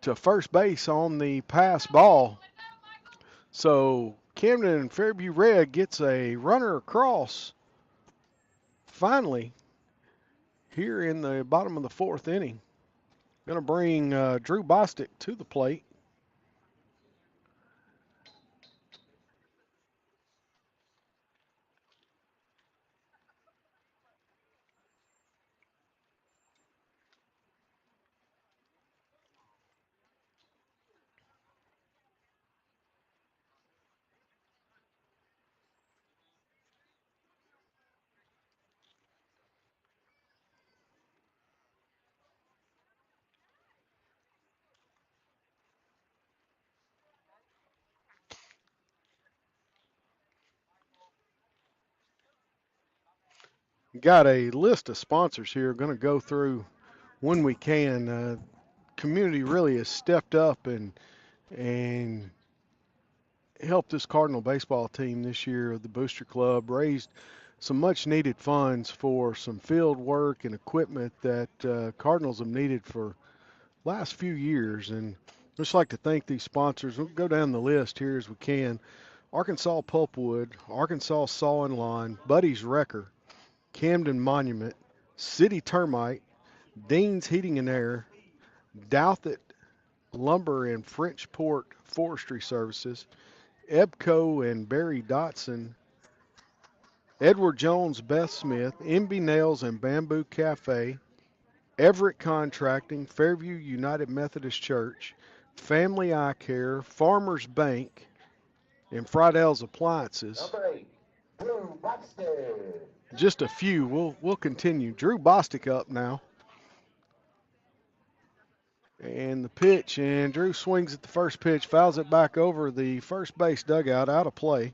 to first base on the pass ball. So Camden Fairview Red gets a runner across finally here in the bottom of the 4th inning. Going to bring Drew Bostic to the plate. Got a list of sponsors here. Going to go through when we can. Community really has stepped up and helped this Cardinal baseball team this year. The Booster Club raised some much needed funds for some field work and equipment that Cardinals have needed for last few years. And I'd just like to thank these sponsors. We'll go down the list here as we can. Arkansas Pulpwood, Arkansas Saw and Line, Buddy's Wrecker, Camden Monument, City Termite, Dean's Heating and Air, Douthit Lumber and Frenchport Forestry Services, Ebco and Barry Dotson, Edward Jones, Beth Smith, MB Nails and Bamboo Cafe, Everett Contracting, Fairview United Methodist Church, Family Eye Care, Farmers Bank, and Friedell's Appliances. Just a few. We'll continue. Drew Bostic up now. And the pitch, and Drew swings at the first pitch, fouls it back over the first base dugout, out of play.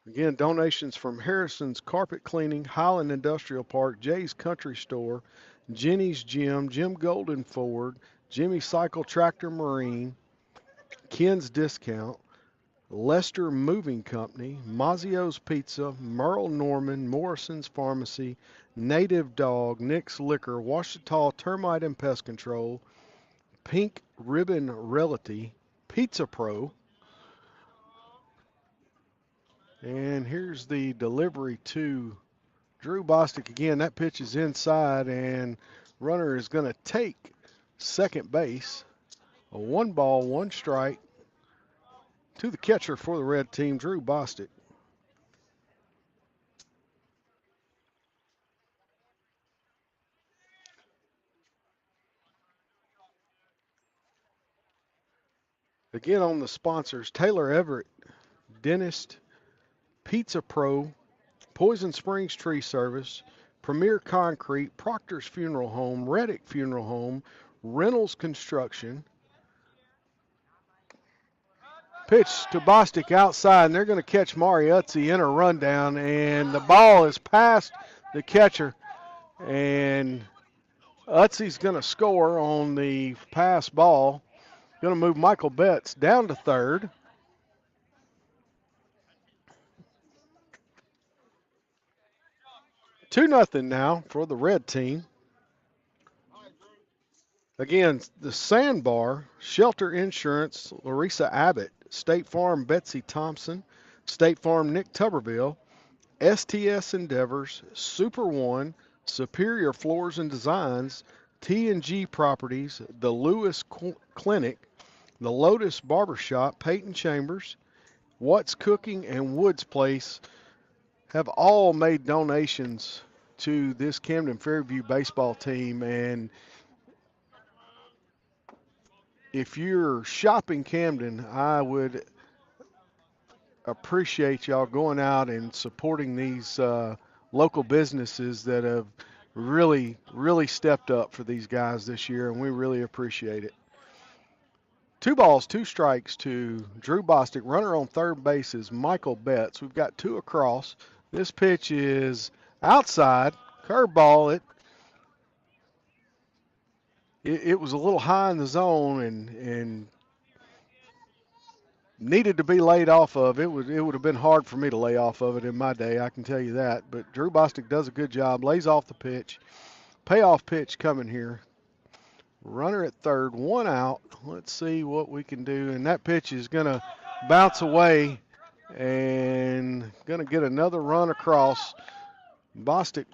Again, donations from Harrison's Carpet Cleaning, Highland Industrial Park, Jay's Country Store, Jenny's Gym, Jim Golden Ford, Jimmy Cycle Tractor Marine, Ken's Discount, Lester Moving Company, Mazzio's Pizza, Merle Norman, Morrison's Pharmacy, Native Dog, Nick's Liquor, Washita Termite and Pest Control, Pink Ribbon Realty, Pizza Pro, and here's the delivery to Drew Bostic again. That pitch is inside, and runner is going to take second base. A 1-ball, 1-strike to the catcher for the red team, Drew Bostic. Again on the sponsors, Taylor Everett, Dentist, Pizza Pro, Poison Springs Tree Service, Premier Concrete, Proctor's Funeral Home, Reddick Funeral Home, Reynolds Construction. Pitch to Bostic outside, and they're going to catch Mariuzzi in a rundown, and the ball is past the catcher, and Utzi's going to score on the pass ball. Going to move Michael Betts down to third. Two nothing now for the red team. Again, the Sandbar, Shelter Insurance, Larissa Abbott, State Farm, Betsy Thompson, State Farm, Nick Tuberville, STS Endeavors, Super One, Superior Floors and Designs, T&G Properties, the Lewis Clinic, the Lotus Barbershop, Peyton Chambers, What's Cooking, and Woods Place have all made donations to this Camden Fairview baseball team. And if you're shopping Camden, I would appreciate y'all going out and supporting these local businesses that have really stepped up for these guys this year, and we really appreciate it. 2 balls, 2 strikes to Drew Bostic. Runner on third base is Michael Betts. We've got 2 across. This pitch is outside, curveball. It was a little high in the zone and needed to be laid off of. It would have been hard for me to lay off of it in my day, I can tell you that. But Drew Bostic does a good job, lays off the pitch. Payoff pitch coming here. Runner at third, 1 out. Let's see what we can do. And that pitch is going to bounce away and going to get another run across. Bostic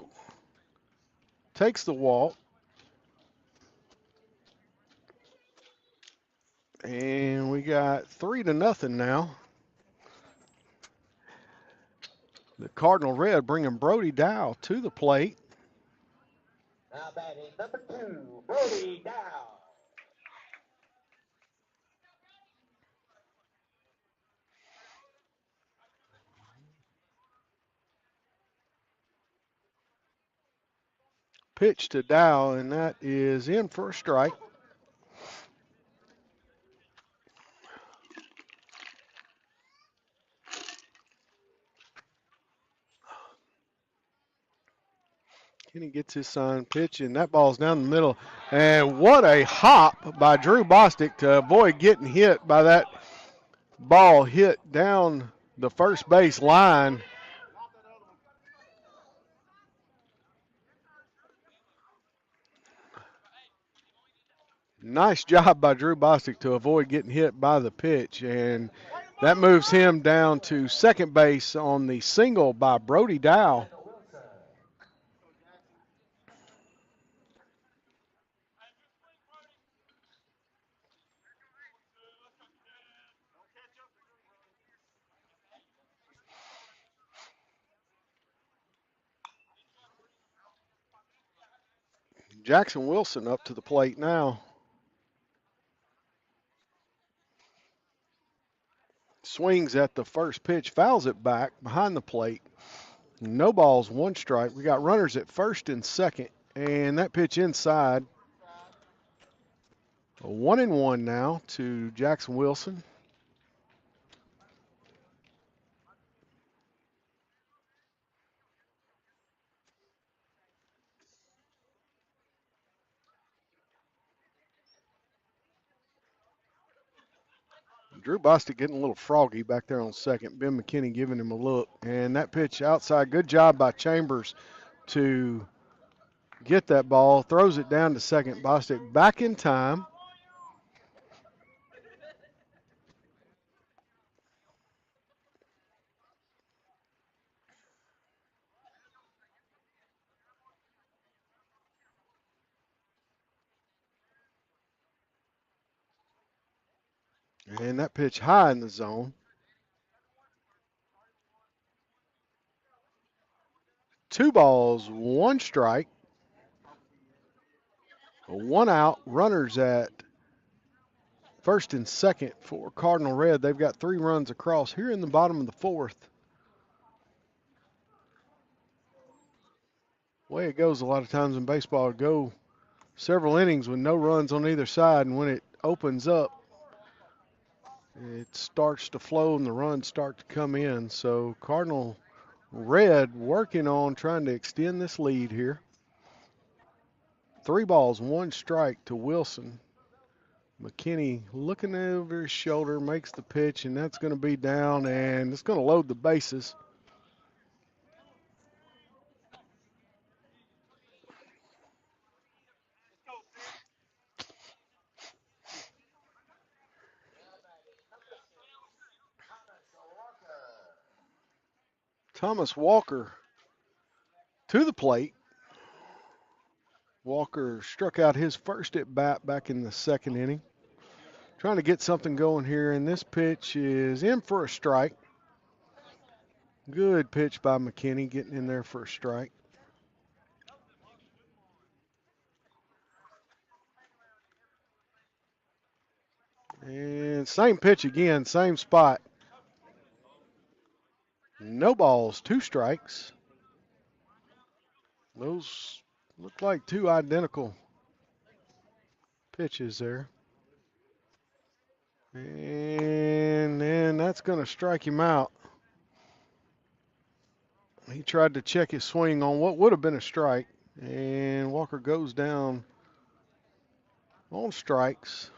takes the walk. And we got 3-0 now. The Cardinal Red bringing Brody Dow to the plate. Now batting number 2, Brody Dow. Pitch to Dow, and that is in for a strike. Kenny gets his sign pitch, and that ball's down the middle. And what a hop by Drew Bostic to avoid getting hit by that ball hit down the first base line. Nice job by Drew Bostic to avoid getting hit by the pitch, and that moves him down to second base on the single by Brody Dow. Jackson Wilson up to the plate now. swings at the first pitch, fouls it back behind the plate. No balls, one strike. We got runners at first and second, and that pitch inside. A 1-1 now to Jackson Wilson. Drew Bostic getting a little froggy back there on second. Ben McKinney giving him a look. And that pitch outside, good job by Chambers to get that ball. Throws it down to second. Bostic back in time. And that pitch high in the zone. 2 balls, 1 strike. 1 out. Runners at first and second for Cardinal Red. They've got 3 runs across here in the bottom of the 4th. Way it goes a lot of times in baseball, go several innings with no runs on either side, and when it opens up, it starts to flow and the runs start to come in. So Cardinal Red working on trying to extend this lead here. 3 balls, 1 strike to Wilson. McKinney looking over his shoulder, makes the pitch, and that's going to be down, and it's going to load the bases. Thomas Walker to the plate. Walker struck out his first at bat back in the 2nd inning. Trying to get something going here, and this pitch is in for a strike. Good pitch by McKinney, getting in there for a strike. And same pitch again, same spot. No balls, 2 strikes. Those look like 2 identical pitches there. And then that's going to strike him out. He tried to check his swing on what would have been a strike, and Walker goes down on strikes.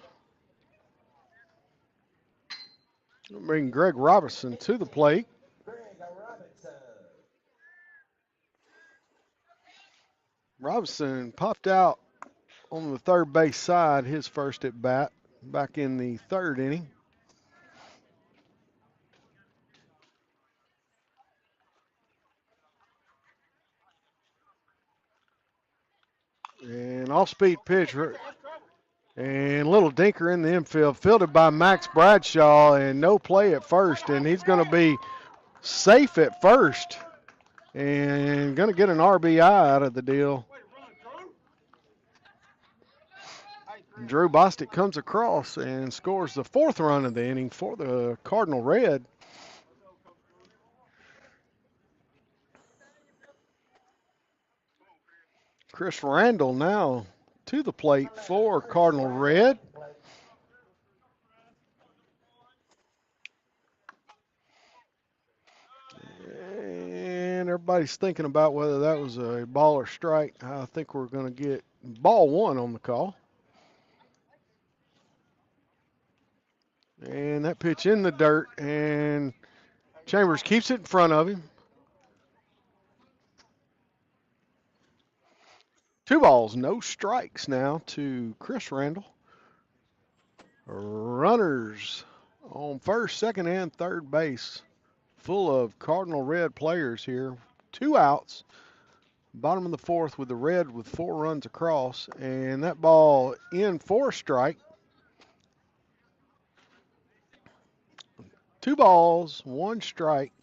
We'll bring Greg Robinson to the plate. Robinson popped out on the third base side, his first at bat, back in the 3rd inning. And off-speed pitch, and little dinker in the infield, fielded by Max Bradshaw, and no play at first, and he's going to be safe at first, and going to get an RBI out of the deal. Drew Bostic comes across and scores the 4th run of the inning for the Cardinal Red. Chris Randall now to the plate for Cardinal Red. And everybody's thinking about whether that was a ball or strike. I think we're going to get ball 1 on the call. And that pitch in the dirt, and Chambers keeps it in front of him. 2 balls, no strikes now to Chris Randall. Runners on first, second, and third base. Full of Cardinal Red players here. 2 outs. Bottom of the 4th with the Red with 4 runs across. And that ball in for a strike. 2 balls, 1 strike.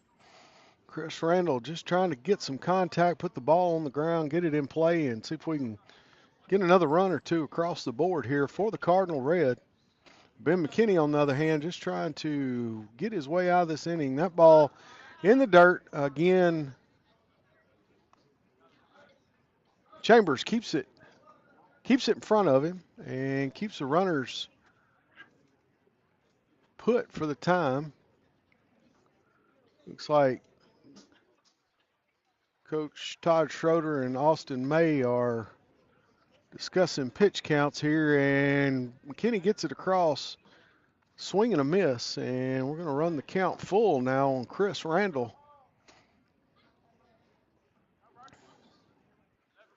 Chris Randall just trying to get some contact, put the ball on the ground, get it in play, and see if we can get another run or 2 across the board here for the Cardinal Red. Ben McKinney, on the other hand, just trying to get his way out of this inning. That ball in the dirt again. Chambers keeps it in front of him and keeps the runners put for the time. Looks like Coach Todd Schroeder and Austin May are discussing pitch counts here, and McKinney gets it across, swing and a miss, and we're going to run the count full now on Chris Randall.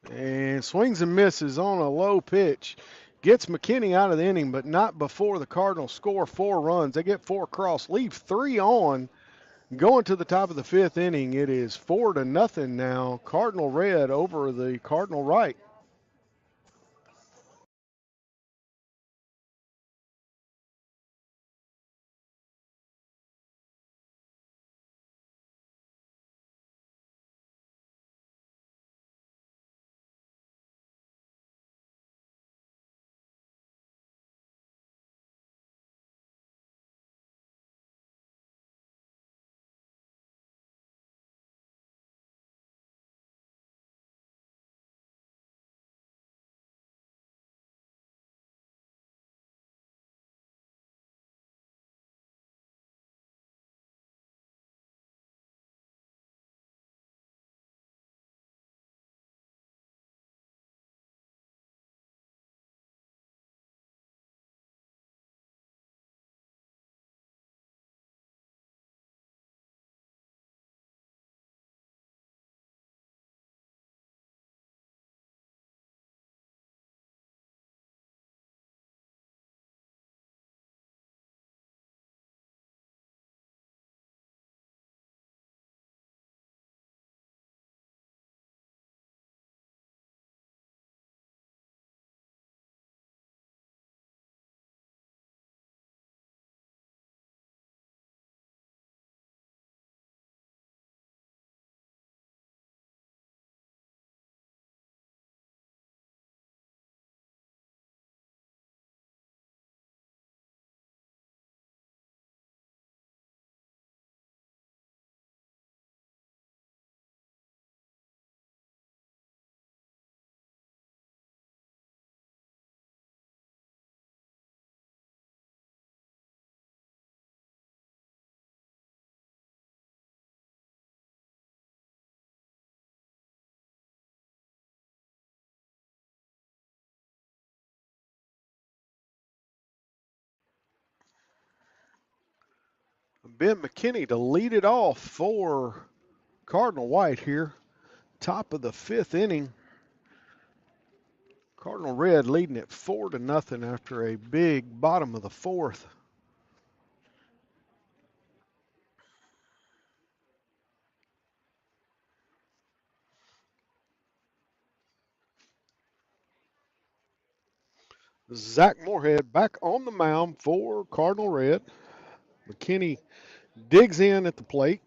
And swings and misses on a low pitch. Gets McKinney out of the inning, but not before the Cardinals score 4 runs. They get 4 across, leave 3 on. Going to the top of the 5th inning, it is 4-0 now. Cardinal red over the Cardinal right. Ben McKinney to lead it off for Cardinal White here. Top of the 5th inning. Cardinal red leading it 4-0 after a big bottom of the 4th. Zach Moorhead back on the mound for Cardinal red. McKinney digs in at the plate.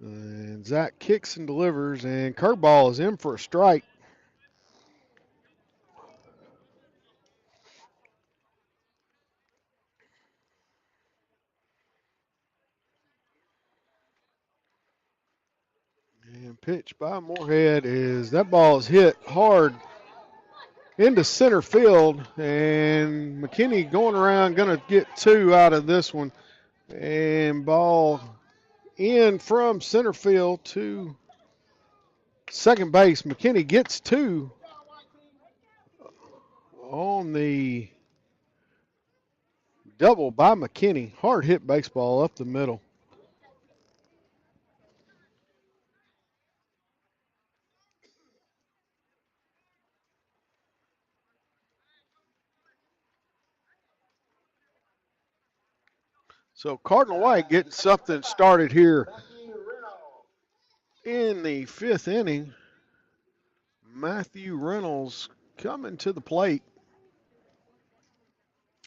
And Zach kicks and delivers, and curveball is in for a strike. And pitch by Moorhead is that ball is hit hard into center field, and McKinney going around, going to get 2 out of this one. And ball in from center field to second base. McKinney gets 2 on the double by McKinney. Hard hit baseball up the middle. So Cardinal White getting something started here in the 5th inning. Matthew Reynolds coming to the plate.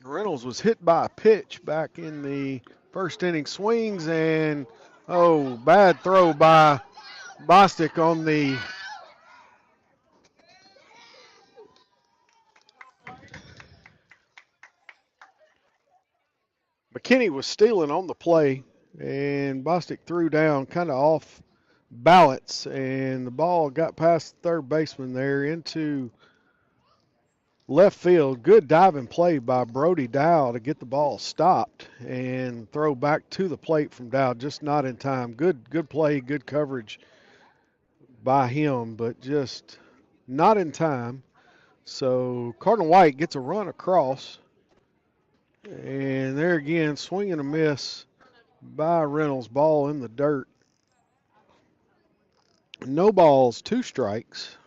Reynolds was hit by a pitch back in the 1st inning. Swings and, bad throw by Bostic on the McKinney was stealing on the play, and Bostic threw down kind of off balance, and the ball got past the third baseman there into left field. Good diving play by Brody Dow to get the ball stopped and throw back to the plate from Dow, just not in time. Good play, good coverage by him, but just not in time. So Cardinal White gets a run across, and there again, swing and a miss by Reynolds. Ball in the dirt. No balls, 2 strikes.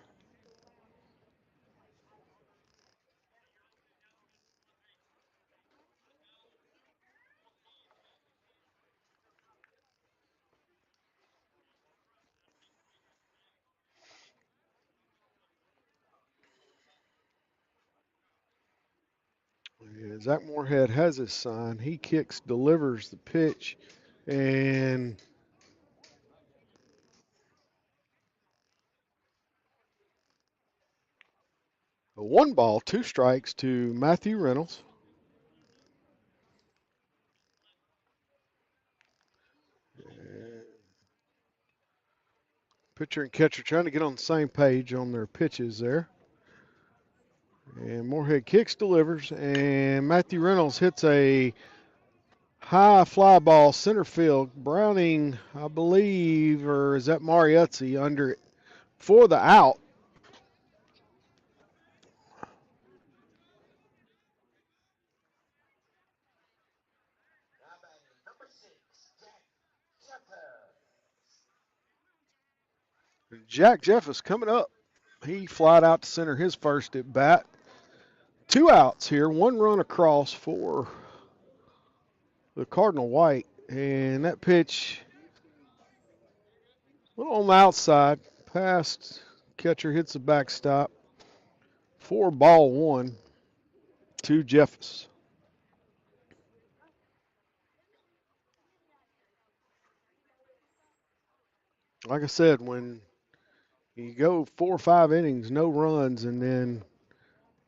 Yeah, Zach Moorhead has his sign. He kicks, delivers the pitch, and a 1 ball, 2 strikes to Matthew Reynolds. Pitcher and catcher trying to get on the same page on their pitches there. And Moorhead kicks, delivers, and Matthew Reynolds hits a high fly ball center field. Browning, I believe, or is that Mariuzzi under it for the out. Jack Jeffers coming up. He flied out to center his first at bat. 2 outs here, 1 run across for the Cardinal White. And that pitch, a little on the outside, past catcher, hits the backstop. 4-1 to Jeffers. Like I said, when you go 4 or 5 innings, no runs, and then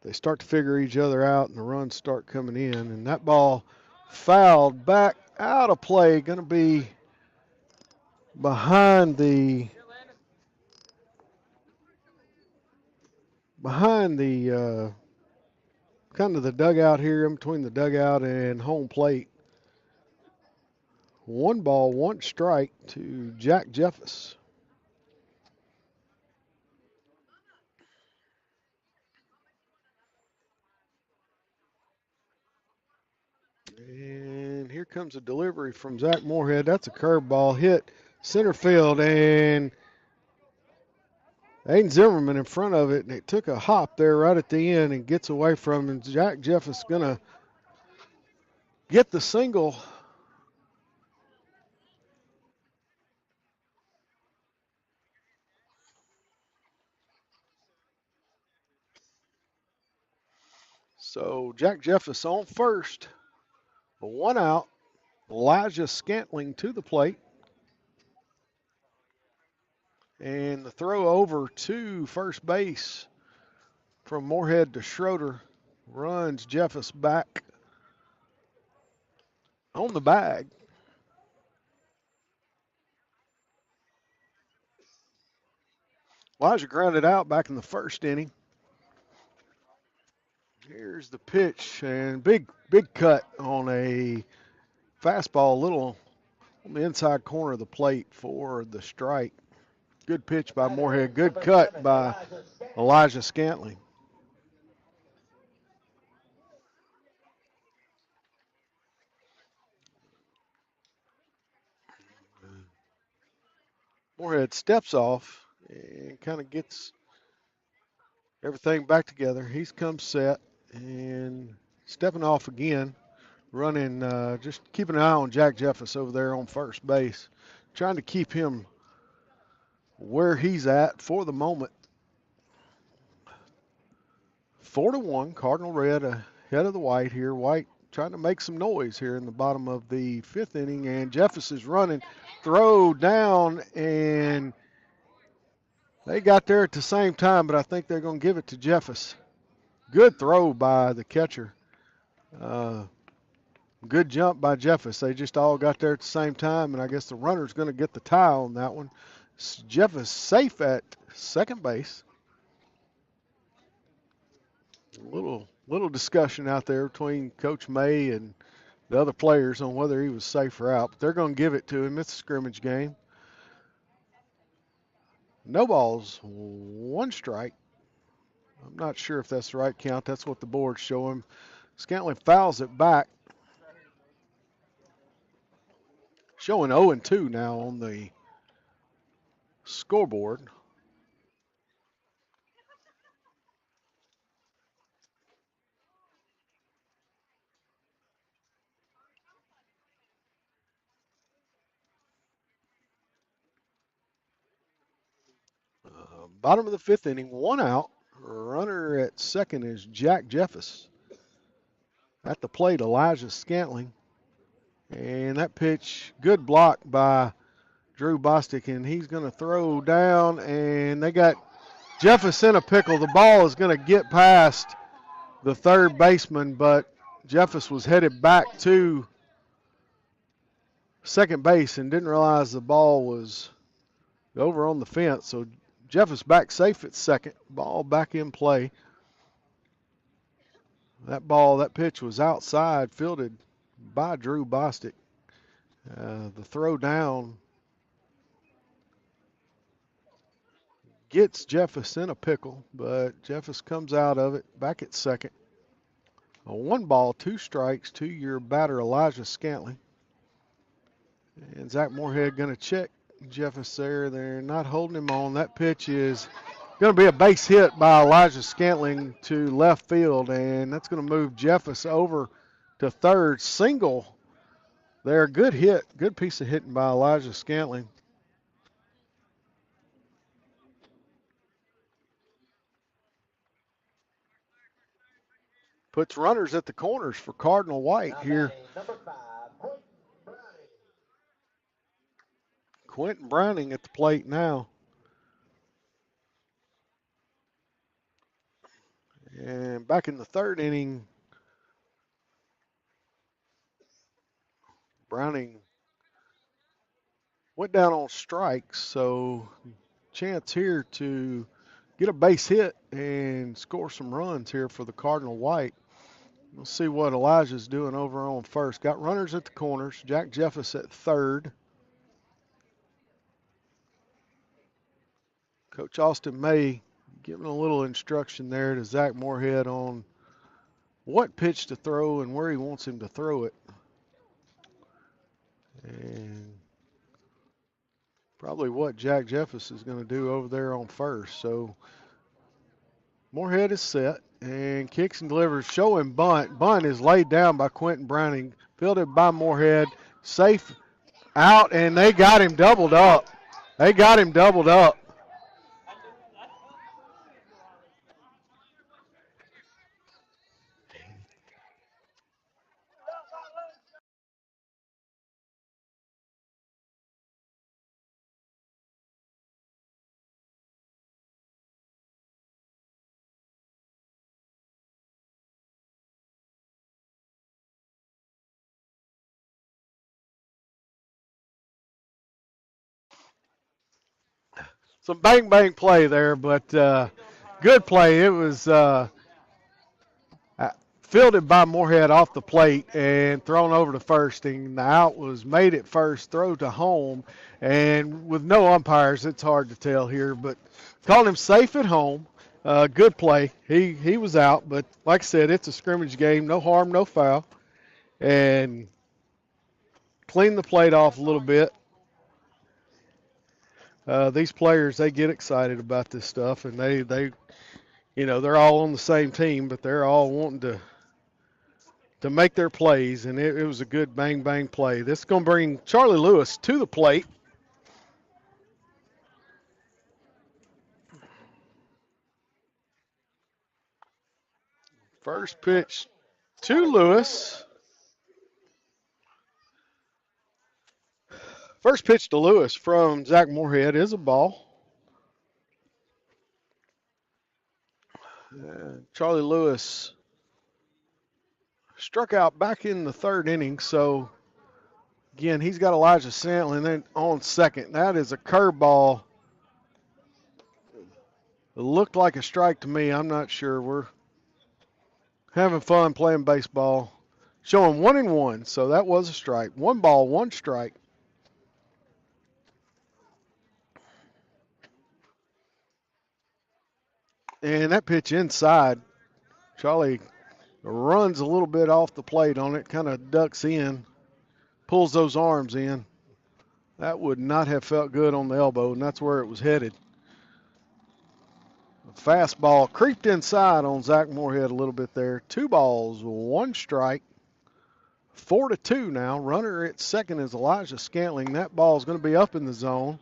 they start to figure each other out and the runs start coming in. And that ball fouled back out of play, going to be behind the kind of the dugout here, in between the dugout and home plate. 1 ball, 1 strike to Jack Jeffers. And here comes a delivery from Zach Moorhead. That's a curveball hit center field, and Aiden Zimmerman in front of it, and it took a hop there right at the end and gets away from him. Jack Jeffers going to get the single. So Jack Jeffers on first, 1 out. Elijah Scantling to the plate. And the throw over to first base from Moorhead to Schroeder runs Jeffers back on the bag. Elijah grounded out back in the first inning. Here's the pitch, and big cut on a fastball, a little on the inside corner of the plate for the strike. Good pitch by Moorhead. Good cut by Elijah Scantling. Moorhead steps off and kind of gets everything back together. He's come set and stepping off again, running, just keeping an eye on Jack Jeffers over there on first base, trying to keep him where he's at for the moment. 4-1, Cardinal Red ahead of the White here. White trying to make some noise here in the bottom of the 5th inning, and Jeffers is running, throw down, and they got there at the same time, but I think they're going to give it to Jeffers. Good throw by the catcher. Good jump by Jeffus. They just all got there at the same time, and I guess the runner's going to get the tie on that one. Jeffus safe at second base. A little discussion out there between Coach May and the other players on whether he was safe or out, but they're going to give it to him. It's a scrimmage game. No balls, one strike. I'm not sure if that's the right count. That's what the board's showing. Scantling fouls it back. Showing 0-2 now on the scoreboard. Bottom of the fifth inning, one out. Runner at second is Jack Jeffus. At the plate, Elijah Scantling. And that pitch, good block by Drew Bostic, and he's going to throw down, and they got Jeffus in a pickle. The ball is going to get past the third baseman, but Jeffus was headed back to second base and didn't realize the ball was over on the fence. So Jeffus back safe at second. Ball back in play. That pitch was outside, fielded by Drew Bostic. The throw down gets Jeffus in a pickle, but Jeffus comes out of it back at second. A 1-2 strikes to your batter, Elijah Scantling. And Zach Moorhead going to check Jeffus there. They're not holding him on. That pitch is going to be a base hit by Elijah Scantling to left field, and that's going to move Jeffus over to third. Single there. Good hit. Good piece of hitting by Elijah Scantling. Puts runners at the corners for Cardinal White here. Quentin Browning at the plate now. And back in the third inning, Browning went down on strikes, so chance here to get a base hit and score some runs here for the Cardinal White. We'll see what Elijah's doing over on first. Got runners at the corners. Jack Jeffus at third. Coach Austin May giving a little instruction there to Zach Moorhead on what pitch to throw and where he wants him to throw it. And probably what Jack Jeffus is going to do over there on first. So Moorhead is set and kicks and delivers, showing bunt. Bunt is laid down by Quentin Browning, fielded by Moorhead, safe out, and they got him doubled up. They got him doubled up. Some bang play there, but good play. It was fielded by Moorhead off the plate and thrown over to first, and the out was made at first, throw to home, and with no umpires, it's hard to tell here, but called him safe at home. Good play. He was out, but like I said, it's a scrimmage game, no harm, no foul, and cleaned the plate off a little bit. These players, they get excited about this stuff, and they they're all on the same team, but they're all wanting to make their plays, and it was a good bang play. This is going to bring Charlie Lewis to the plate. First pitch to Lewis. First pitch to Lewis from Zach Moorhead is a ball. Charlie Lewis struck out back in the third inning. So, again, he's got Elijah Santlin then on second. That is a curveball. It looked like a strike to me. I'm not sure. We're having fun playing baseball. Showing 1-1, so that was a strike. 1 ball, 1 strike. And that pitch inside, Charlie runs a little bit off the plate on it, kind of ducks in, pulls those arms in. That would not have felt good on the elbow, and that's where it was headed. The fastball creeped inside on Zach Moorhead a little bit there. 2 balls, 1 strike. 4-2 now. Runner at second is Elijah Scantling. That ball is going to be up in the zone.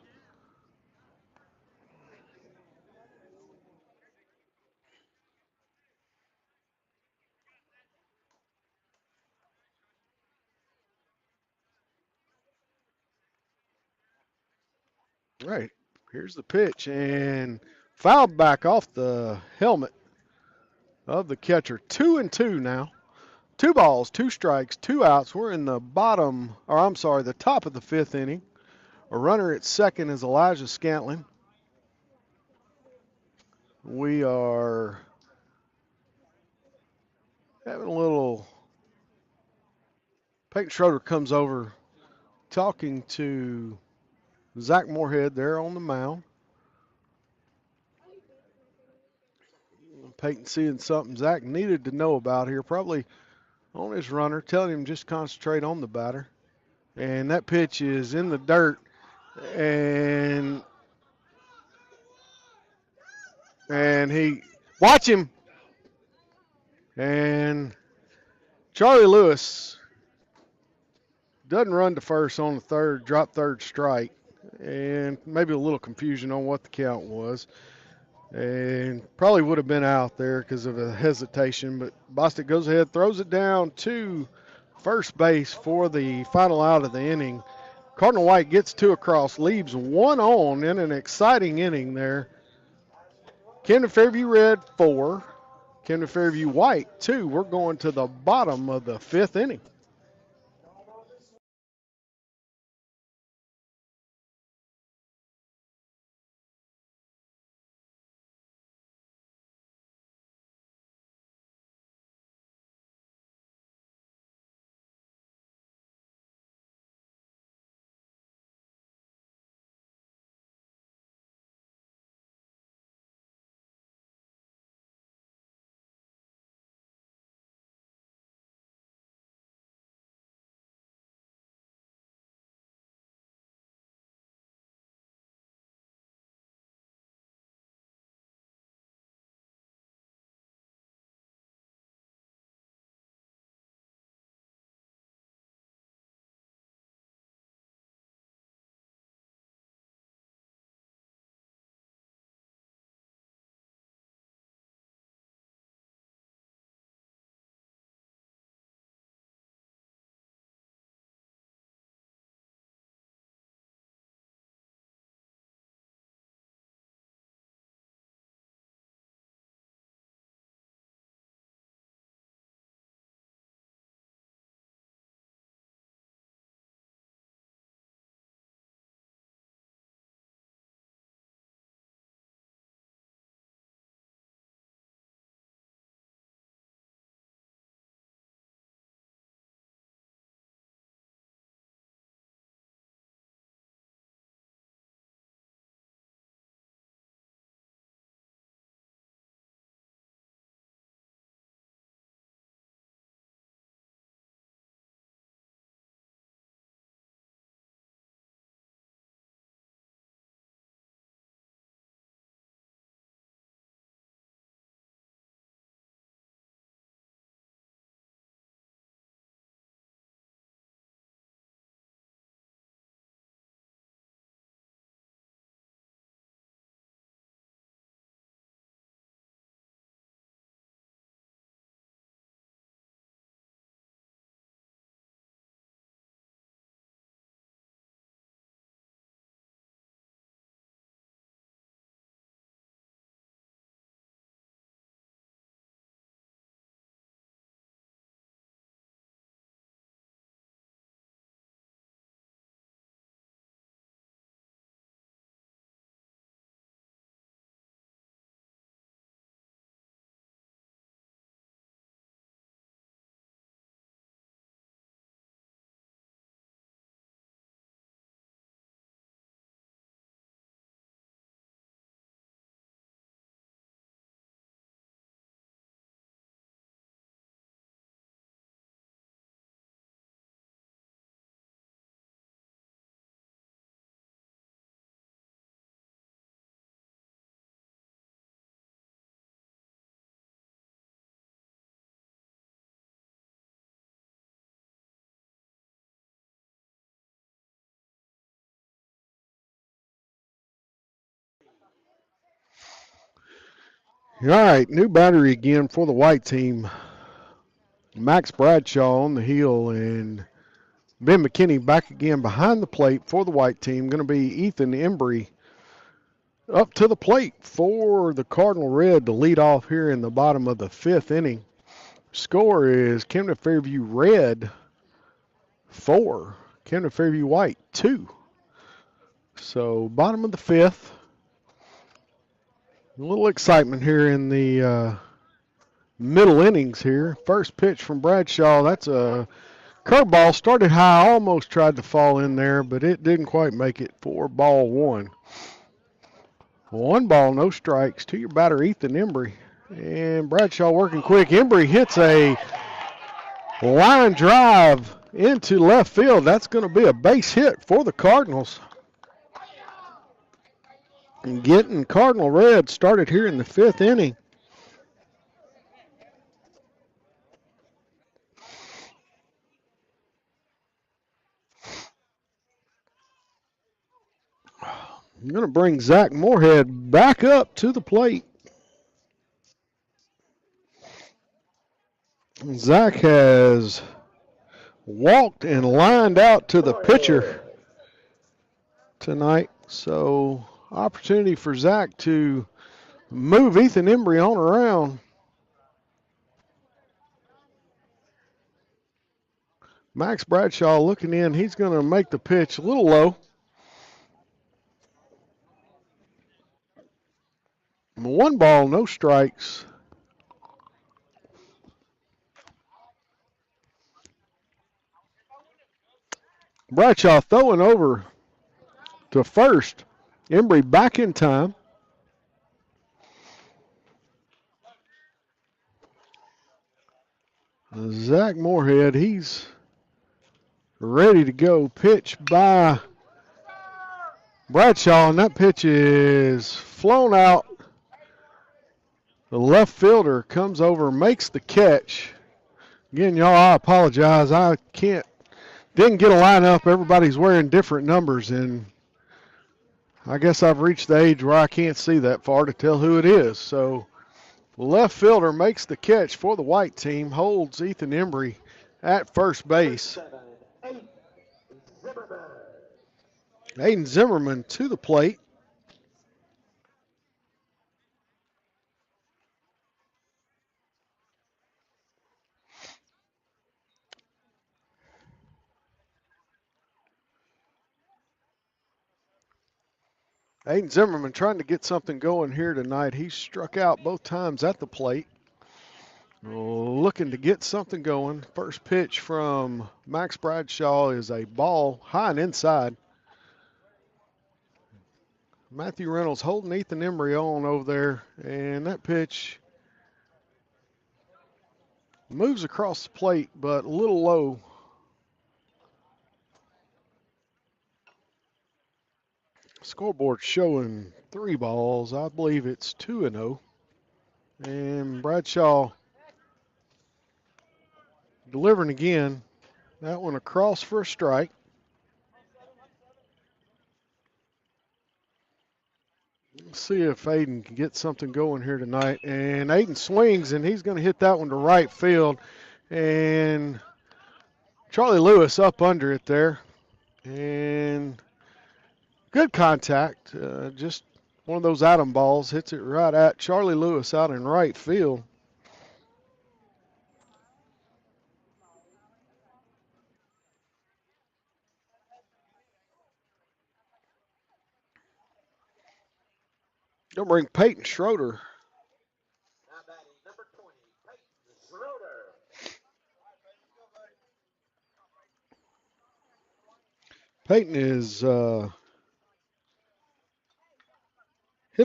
All right, here's the pitch, and fouled back off the helmet of the catcher. 2-2 now. 2 balls, 2 strikes, 2 outs. We're in the the top of the 5th inning. A runner at second is Elijah Scantling. We are having a little. Peyton Schroeder comes over talking to Zach Moorhead there on the mound. Peyton seeing something Zach needed to know about here, probably on his runner, telling him just concentrate on the batter. And that pitch is in the dirt, and he watch him. And Charlie Lewis doesn't run to first on the third, drop third strike, and maybe a little confusion on what the count was. And probably would have been out there because of a hesitation, but Bostic goes ahead, throws it down to first base for the final out of the inning. Cardinal White gets 2 across, leaves 1 on in an exciting inning there. Camden Fairview Red 4, Camden Fairview White 2. We're going to the bottom of the 5th inning. All right, new battery again for the white team. Max Bradshaw on the heel, and Ben McKinney back again behind the plate for the white team. Going to be Ethan Embry up to the plate for the Cardinal Red to lead off here in the bottom of the 5th inning. Score is Camden Fairview Red 4, Camden Fairview White 2. So bottom of the 5th. A little excitement here in the middle innings here. First pitch from Bradshaw. That's a curveball. Started high, almost tried to fall in there, but it didn't quite make it for ball 1. 1 ball, no strikes to your batter, Ethan Embry. And Bradshaw working quick. Embry hits a line drive into left field. That's going to be a base hit for the Cardinals. And getting Cardinal Red started here in the 5th inning. I'm going to bring Zach Moorhead back up to the plate. Zach has walked and lined out to the pitcher tonight. So opportunity for Zach to move Ethan Embry on around. Max Bradshaw looking in. He's going to make the pitch a little low. 1 ball, no strikes. Bradshaw throwing over to first. Embry back in time. Zach Moorhead, he's ready to go. Pitch by Bradshaw, and that pitch is flown out. The left fielder comes over, makes the catch. Again, y'all, I apologize. I didn't get a lineup. Everybody's wearing different numbers, and I guess I've reached the age where I can't see that far to tell who it is. So the left fielder makes the catch for the white team, holds Ethan Embry at first base. Aiden Zimmerman to the plate. Aiden Zimmerman trying to get something going here tonight. He struck out both times at the plate. Looking to get something going. First pitch from Max Bradshaw is a ball high and inside. Matthew Reynolds holding Ethan Embry on over there, and that pitch moves across the plate, but a little low. Scoreboard showing 3 balls. I believe it's 2-0. And Bradshaw delivering again. That one across for a strike. Let's see if Aiden can get something going here tonight. And Aiden swings, and he's going to hit that one to right field. And Charlie Lewis up under it there. And good contact. Just one of those atom balls. Hits it right at Charlie Lewis out in right field. They'll bring Peyton Schroeder. Peyton is hit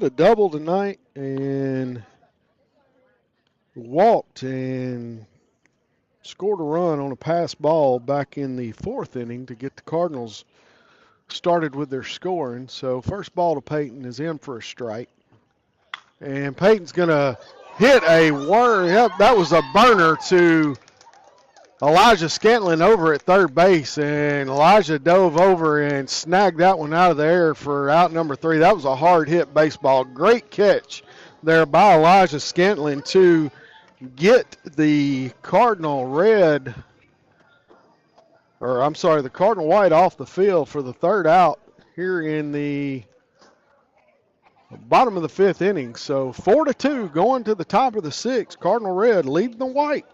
a double tonight and walked and scored a run on a pass ball back in the 4th inning to get the Cardinals started with their scoring. So first ball to Peyton is in for a strike. And Peyton's going to hit a worm. Yep, that was a burner to Elijah Scantlin over at third base. And Elijah dove over and snagged that one out of the air for out number 3. That was a hard hit baseball. Great catch there by Elijah Scantlin to get the Cardinal red, or I'm sorry, the Cardinal white off the field for the third out here in the bottom of the fifth inning. So 4-2 going to the top of the sixth. Cardinal red leading the white.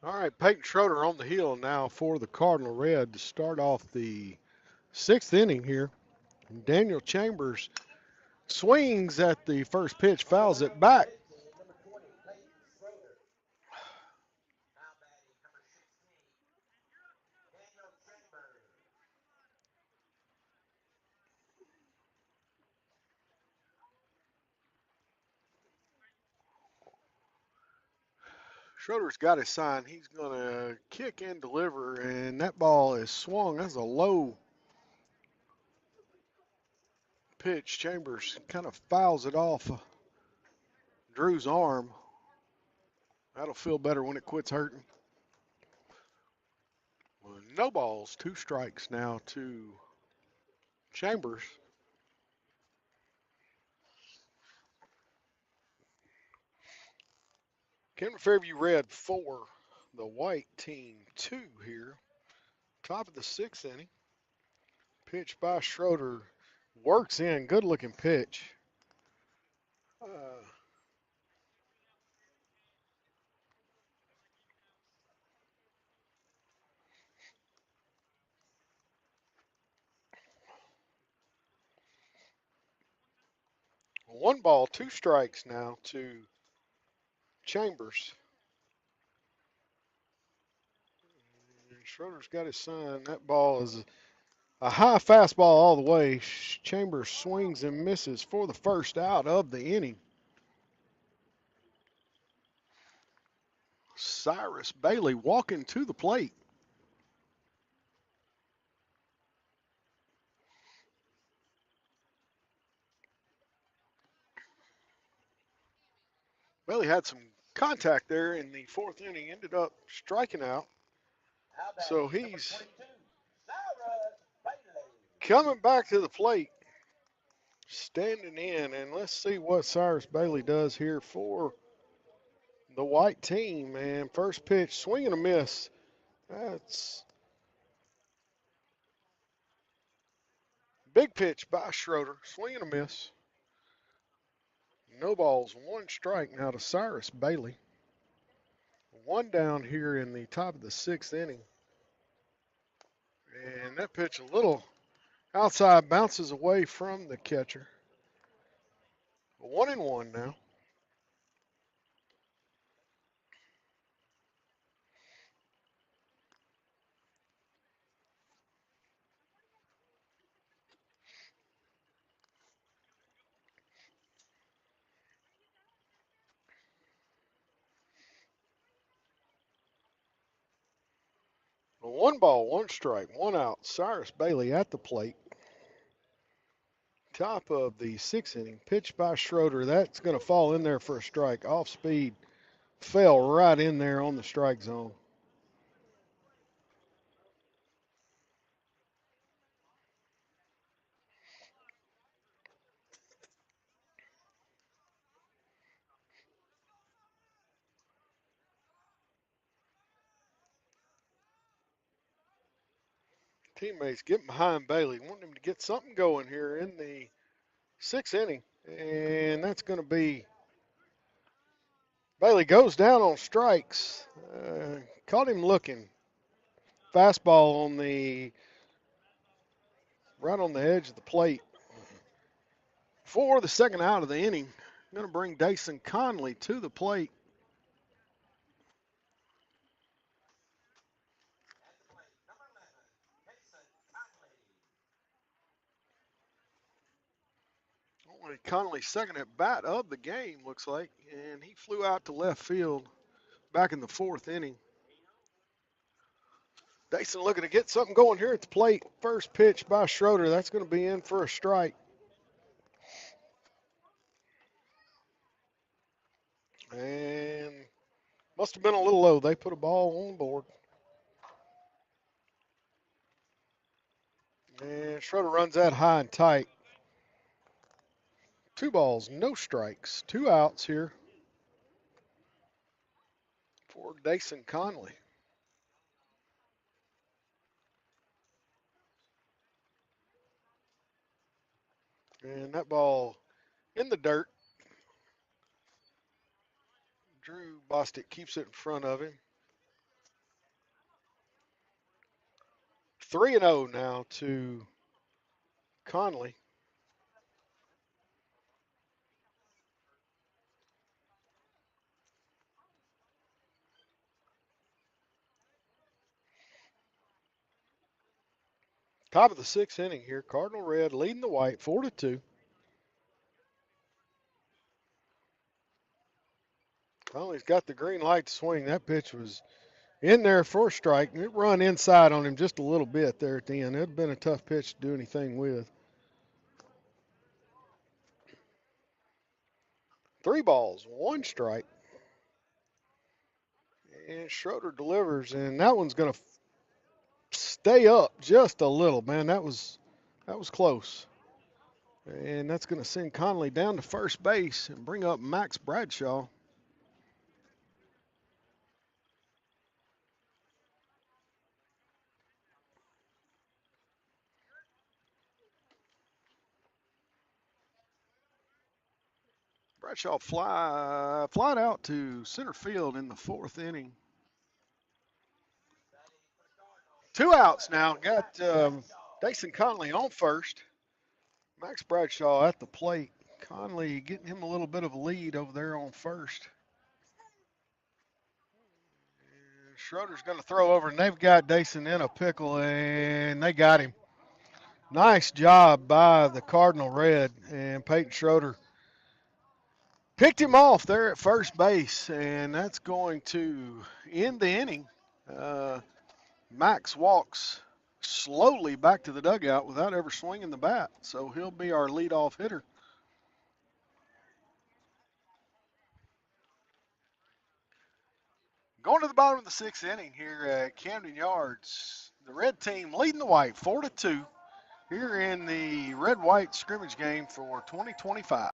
All right, Peyton Schroeder on the hill now for the Cardinal red to start off the sixth inning here. Daniel Chambers swings at the first pitch, fouls it back. Schroeder's got his sign. He's going to kick and deliver, and that ball is swung. That's a low pitch. Chambers kind of fouls it off Drew's arm. That'll feel better when it quits hurting. Well, no balls, 2 strikes now to Chambers. Camden Fairview Red 4, the white team 2 here. Top of the 6th inning. Pitch by Schroeder. Works in. Good looking pitch. One ball, 2 strikes now to Chambers. And Schroeder's got his sign. That ball is a high fastball all the way. Chambers swings and misses for the first out of the inning. Cyrus Bailey walking to the plate. Bailey had some contact there in the 4th inning, ended up striking out. So he's coming back to the plate, standing in, and let's see what Cyrus Bailey does here for the white team. And first pitch, swing and a miss. That's big pitch by Schroeder, swing and a miss. No balls, 1 strike now to Cyrus Bailey. 1 down here in the top of the 6th inning. And that pitch a little outside, bounces away from the catcher. 1-1 now. A 1 ball, 1 strike, 1 out. Cyrus Bailey at the plate. Top of the 6th inning. Pitch by Schroeder. That's going to fall in there for a strike. Off speed. Fell right in there on the strike zone. Teammates getting behind Bailey, wanting him to get something going here in the 6th inning. And that's going to be Bailey goes down on strikes. Caught him looking. Fastball on the right on the edge of the plate. For the second out of the inning, going to bring Dason Conley to the plate. Only Conley's second at bat of the game, looks like, and he flew out to left field back in the 4th inning. Dason looking to get something going here at the plate. First pitch by Schroeder. That's going to be in for a strike. And must have been a little low. They put a ball on board. And Schroeder runs that high and tight. 2 balls, no strikes. 2 outs here for Dason Conley. And that ball in the dirt. Drew Bostic keeps it in front of him. 3-0 now to Conley. Top of the 6th inning here. Cardinal Red leading the white 4-2. Conley's got the green light to swing. That pitch was in there for a strike. It run inside on him just a little bit there at the end. It would have been a tough pitch to do anything with. 3 balls, 1 strike. And Schroeder delivers, and that one's going to stay up just a little, man. That was close. And that's going to send Conley down to first base and bring up Max Bradshaw. Bradshaw flied out to center field in the fourth inning. 2 outs now. Got Dason Conley on first. Max Bradshaw at the plate. Conley getting him a little bit of a lead over there on first. And Schroeder's going to throw over, and they've got Dason in a pickle, and they got him. Nice job by the Cardinal Red, and Peyton Schroeder picked him off there at first base, and that's going to end the inning. Max walks slowly back to the dugout without ever swinging the bat, so he'll be our leadoff hitter. Going to the bottom of the sixth inning here at Camden Yards, the red team leading the white 4-2 here in the red-white scrimmage game for 2025.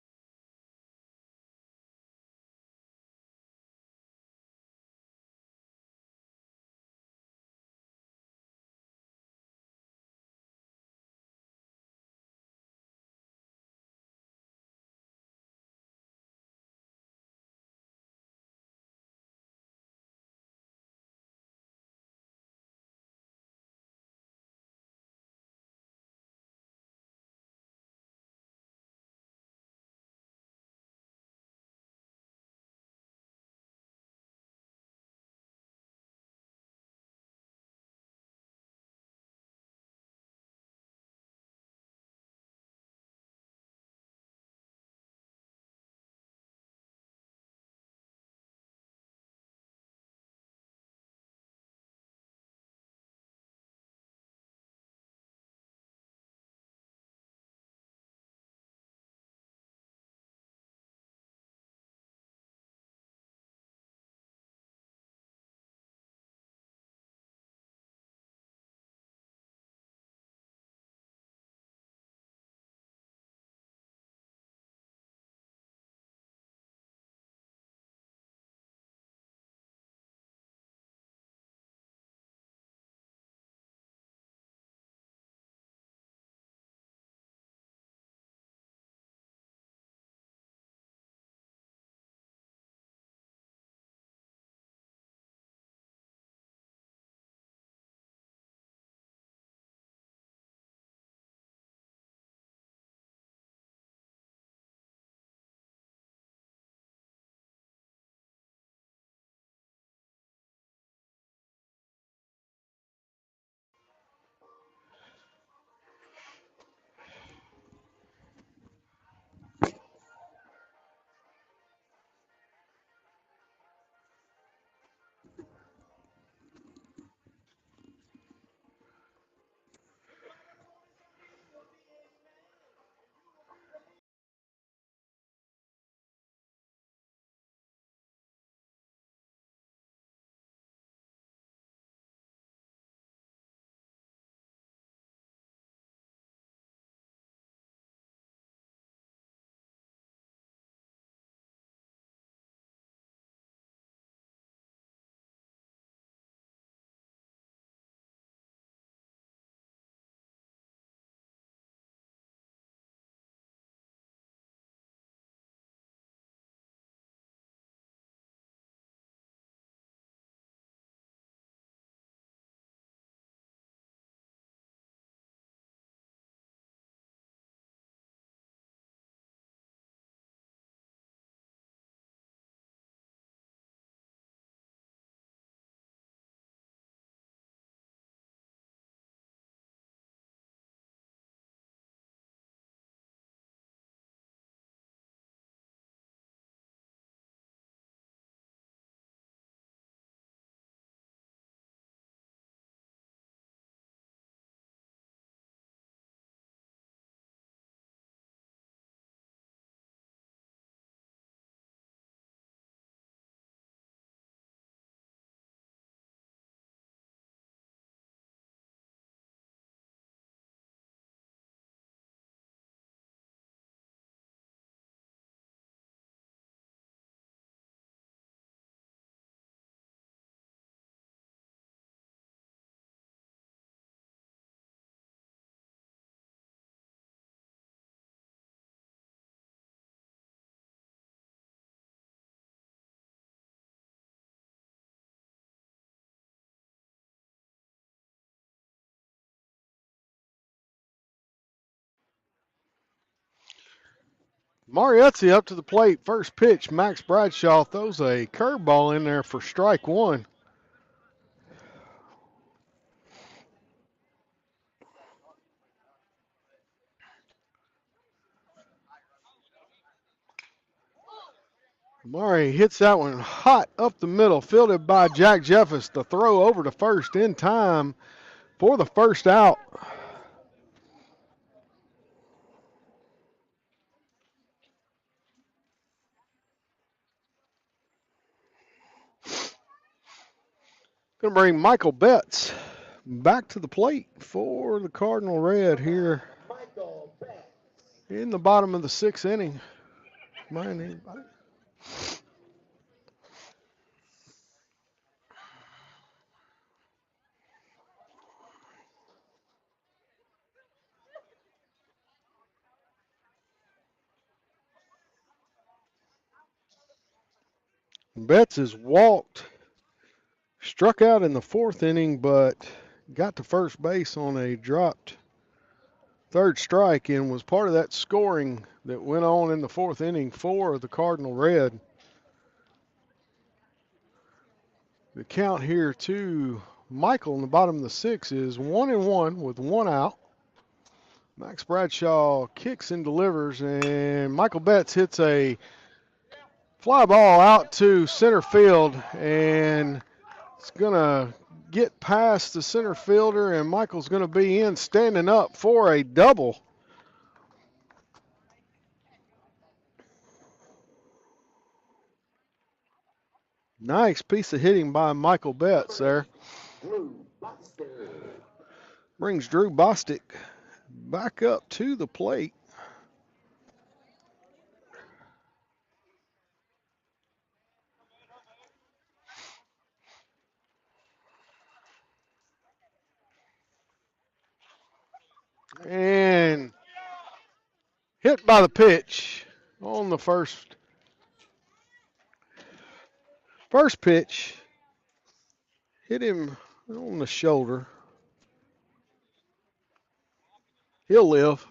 Mariuzzi up to the plate. First pitch, Max Bradshaw throws a curveball in there for strike one. Murray hits that one hot up the middle, fielded by Jack Jeffers. The throw over to first in time for the first out. Going to bring Michael Betts back to the plate for the Cardinal Red here in the bottom of the sixth inning. Mind anybody? Betts has walked, struck out in the fourth inning, but got to first base on a dropped third strike and was part of that scoring that went on in the fourth inning for the Cardinal Red. The count here to Michael in the bottom of the sixth is 1-1 with one out. Max Bradshaw kicks and delivers, and Michael Betts hits a fly ball out to center field, and it's going to get past the center fielder, and Michael's going to be in standing up for a double. Nice piece of hitting by Michael Betts there. Brings Drew Bostic back up to the plate. And hit by the pitch on the first pitch. Hit him on the shoulder. He'll live.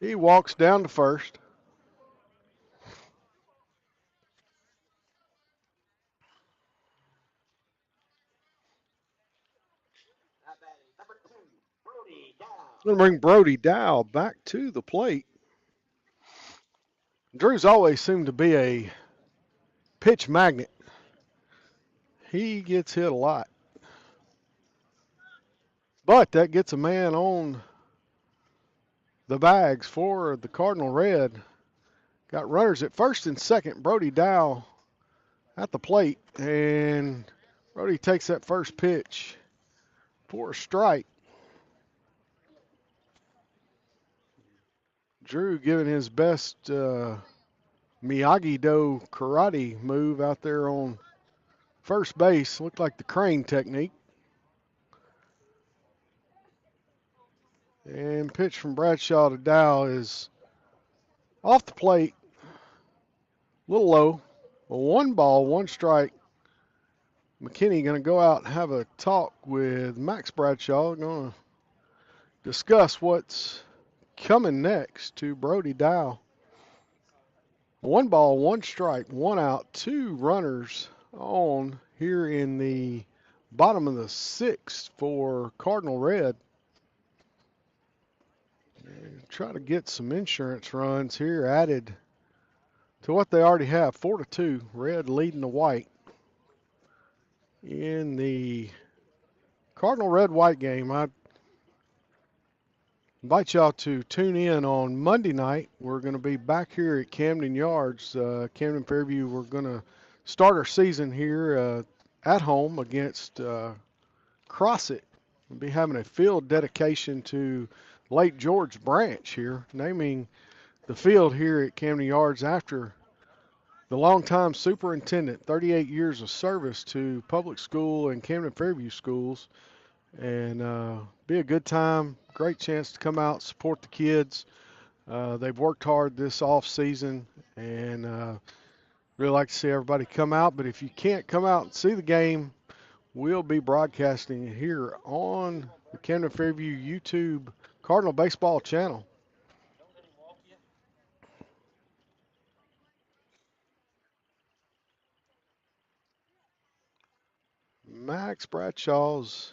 He walks down to first. Going to bring Brody Dow back to the plate. Drew's always seemed to be a pitch magnet. He gets hit a lot. But that gets a man on the bags for the Cardinal Red. Got runners at first and second. Brody Dow at the plate. And Brody takes that first pitch for a strike. Drew giving his best Miyagi-Do karate move out there on first base. Looked like the crane technique. And pitch from Bradshaw to Dow is off the plate. A little low. A 1 ball, 1 strike. McKinney going to go out and have a talk with Max Bradshaw. Going to discuss what's coming next to Brody Dow. 1 ball, 1 strike, 1 out, 2 runners on here in the bottom of the sixth for Cardinal Red. And try to get some insurance runs here added to what they already have. 4-2, Red leading the White in the Cardinal Red-White game. I invite y'all to tune in on Monday night. We're going to be back here at Camden Yards, Camden Fairview. We're going to start our season here at home against Crossett. We'll be having a field dedication to late George Branch here, naming the field here at Camden Yards after the longtime superintendent, 38 years of service to public school and Camden Fairview schools. And be a good time, great chance to come out, support the kids. They've worked hard this off season, and really like to see everybody come out. But if you can't come out and see the game, we'll be broadcasting it here on the Camden Fairview YouTube Cardinal Baseball channel. Max Bradshaw's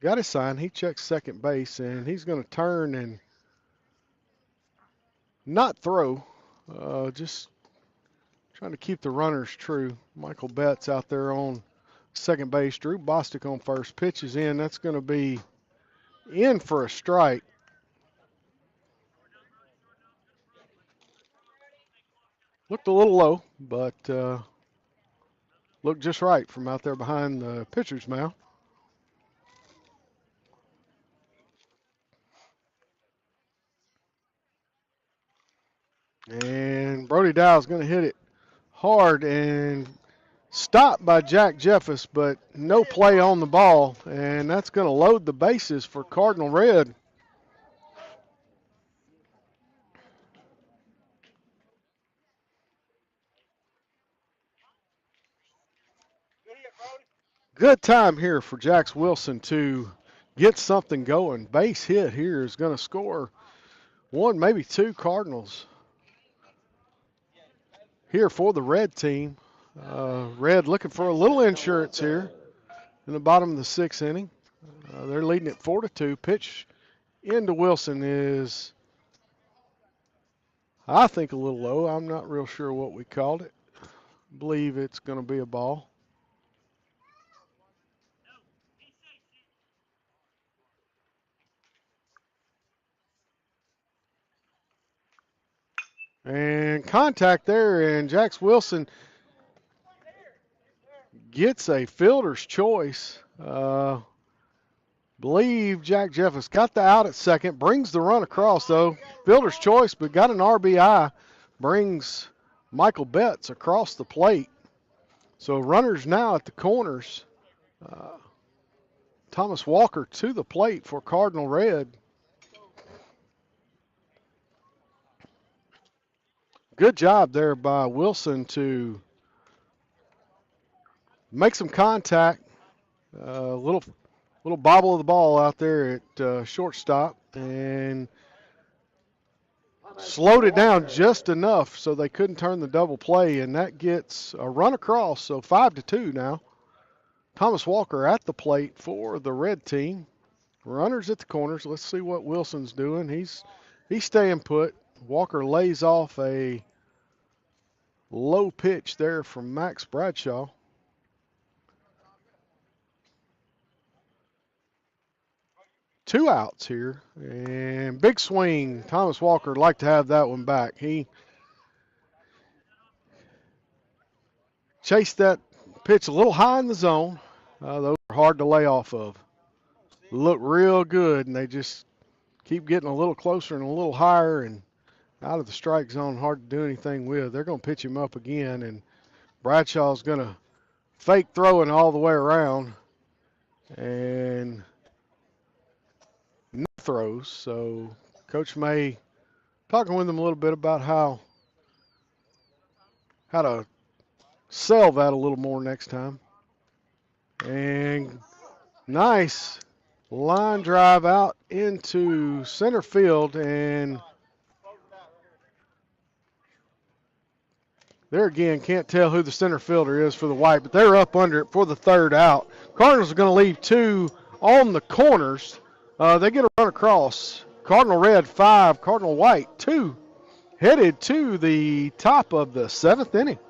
got his sign. He checks second base, and he's going to turn and not throw. Just trying to keep the runners true. Michael Betts out there on second base. Drew Bostic on first. Pitch is in. That's going to be in for a strike. Looked a little low, but looked just right from out there behind the pitcher's mound. And Brody Dow's going to hit it hard and stopped by Jack Jeffers, but no play on the ball. And that's going to load the bases for Cardinal Red. Good time here for Jax Wilson to get something going. Base hit here is going to score one, maybe two Cardinals here for the Red team. Red looking for a little insurance here in the bottom of the sixth inning. They're leading it 4-2. Pitch into Wilson is, I think, a little low. I'm not real sure what we called it. I believe it's going to be a ball. And contact there, and Jax Wilson gets a fielder's choice. Believe Jack Jeffers got the out at second, brings the run across, though. Fielder's choice, but got an RBI, brings Michael Betts across the plate. So runners now at the corners. Thomas Walker to the plate for Cardinal Red. Good job there by Wilson to make some contact. Little bobble of the ball out there at shortstop and slowed it down just enough so they couldn't turn the double play, and that gets a run across. So 5-2 now. Thomas Walker at the plate for the Red team. Runners at the corners. Let's see what Wilson's doing. He's staying put. Walker lays off a low pitch there from Max Bradshaw. Two outs here, and big swing. Thomas Walker would like to have that one back. He chased that pitch a little high in the zone. Those are hard to lay off of. Look real good, and they just keep getting a little closer and a little higher and out of the strike zone, hard to do anything with. They're going to pitch him up again, and Bradshaw's going to fake throwing all the way around and no throws. So Coach May talking with them a little bit about how to sell that a little more next time. And nice line drive out into center field, and there again, can't tell who the center fielder is for the White, but they're up under it for the third out. Cardinals are going to leave two on the corners. They get a run across. Cardinal Red 5, Cardinal White 2, headed to the top of the seventh inning.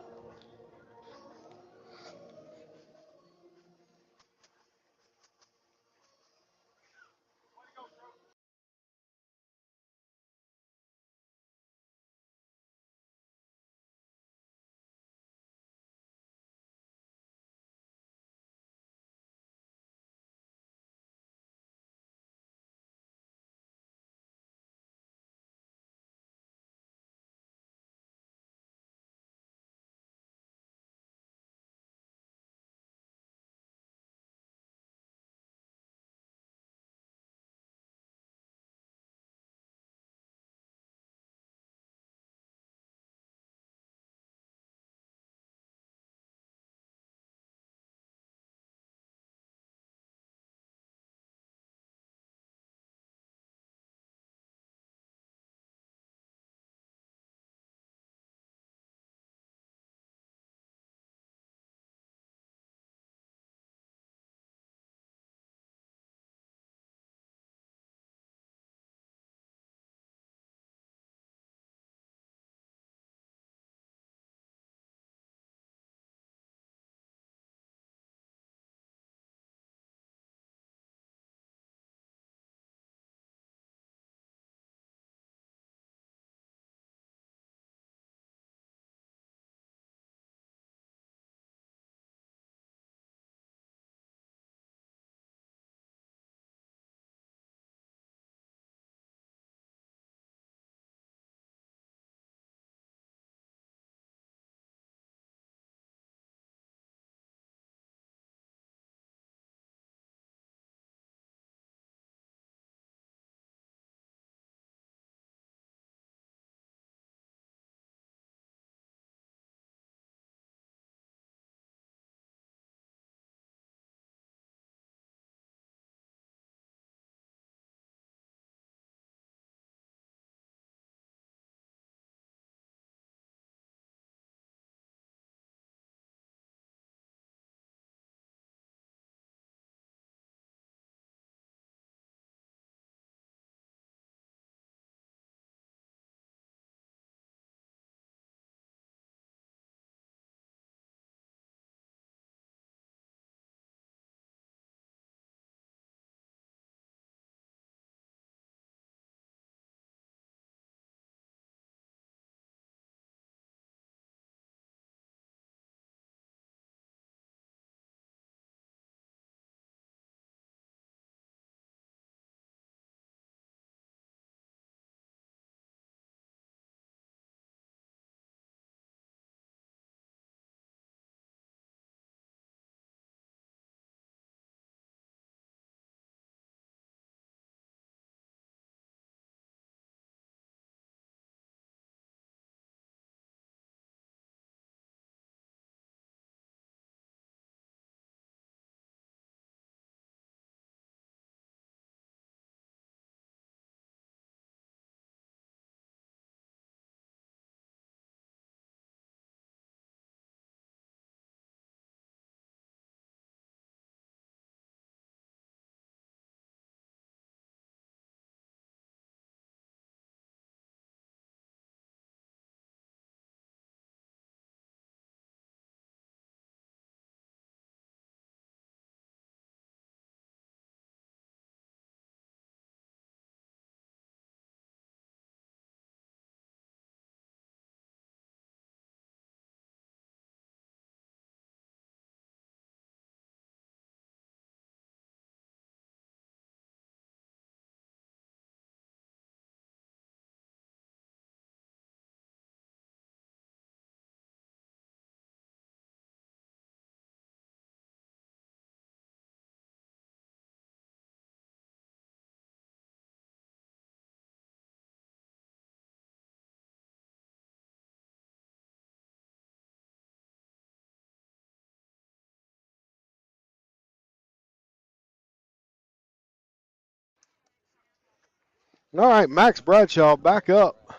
All right, Max Bradshaw back up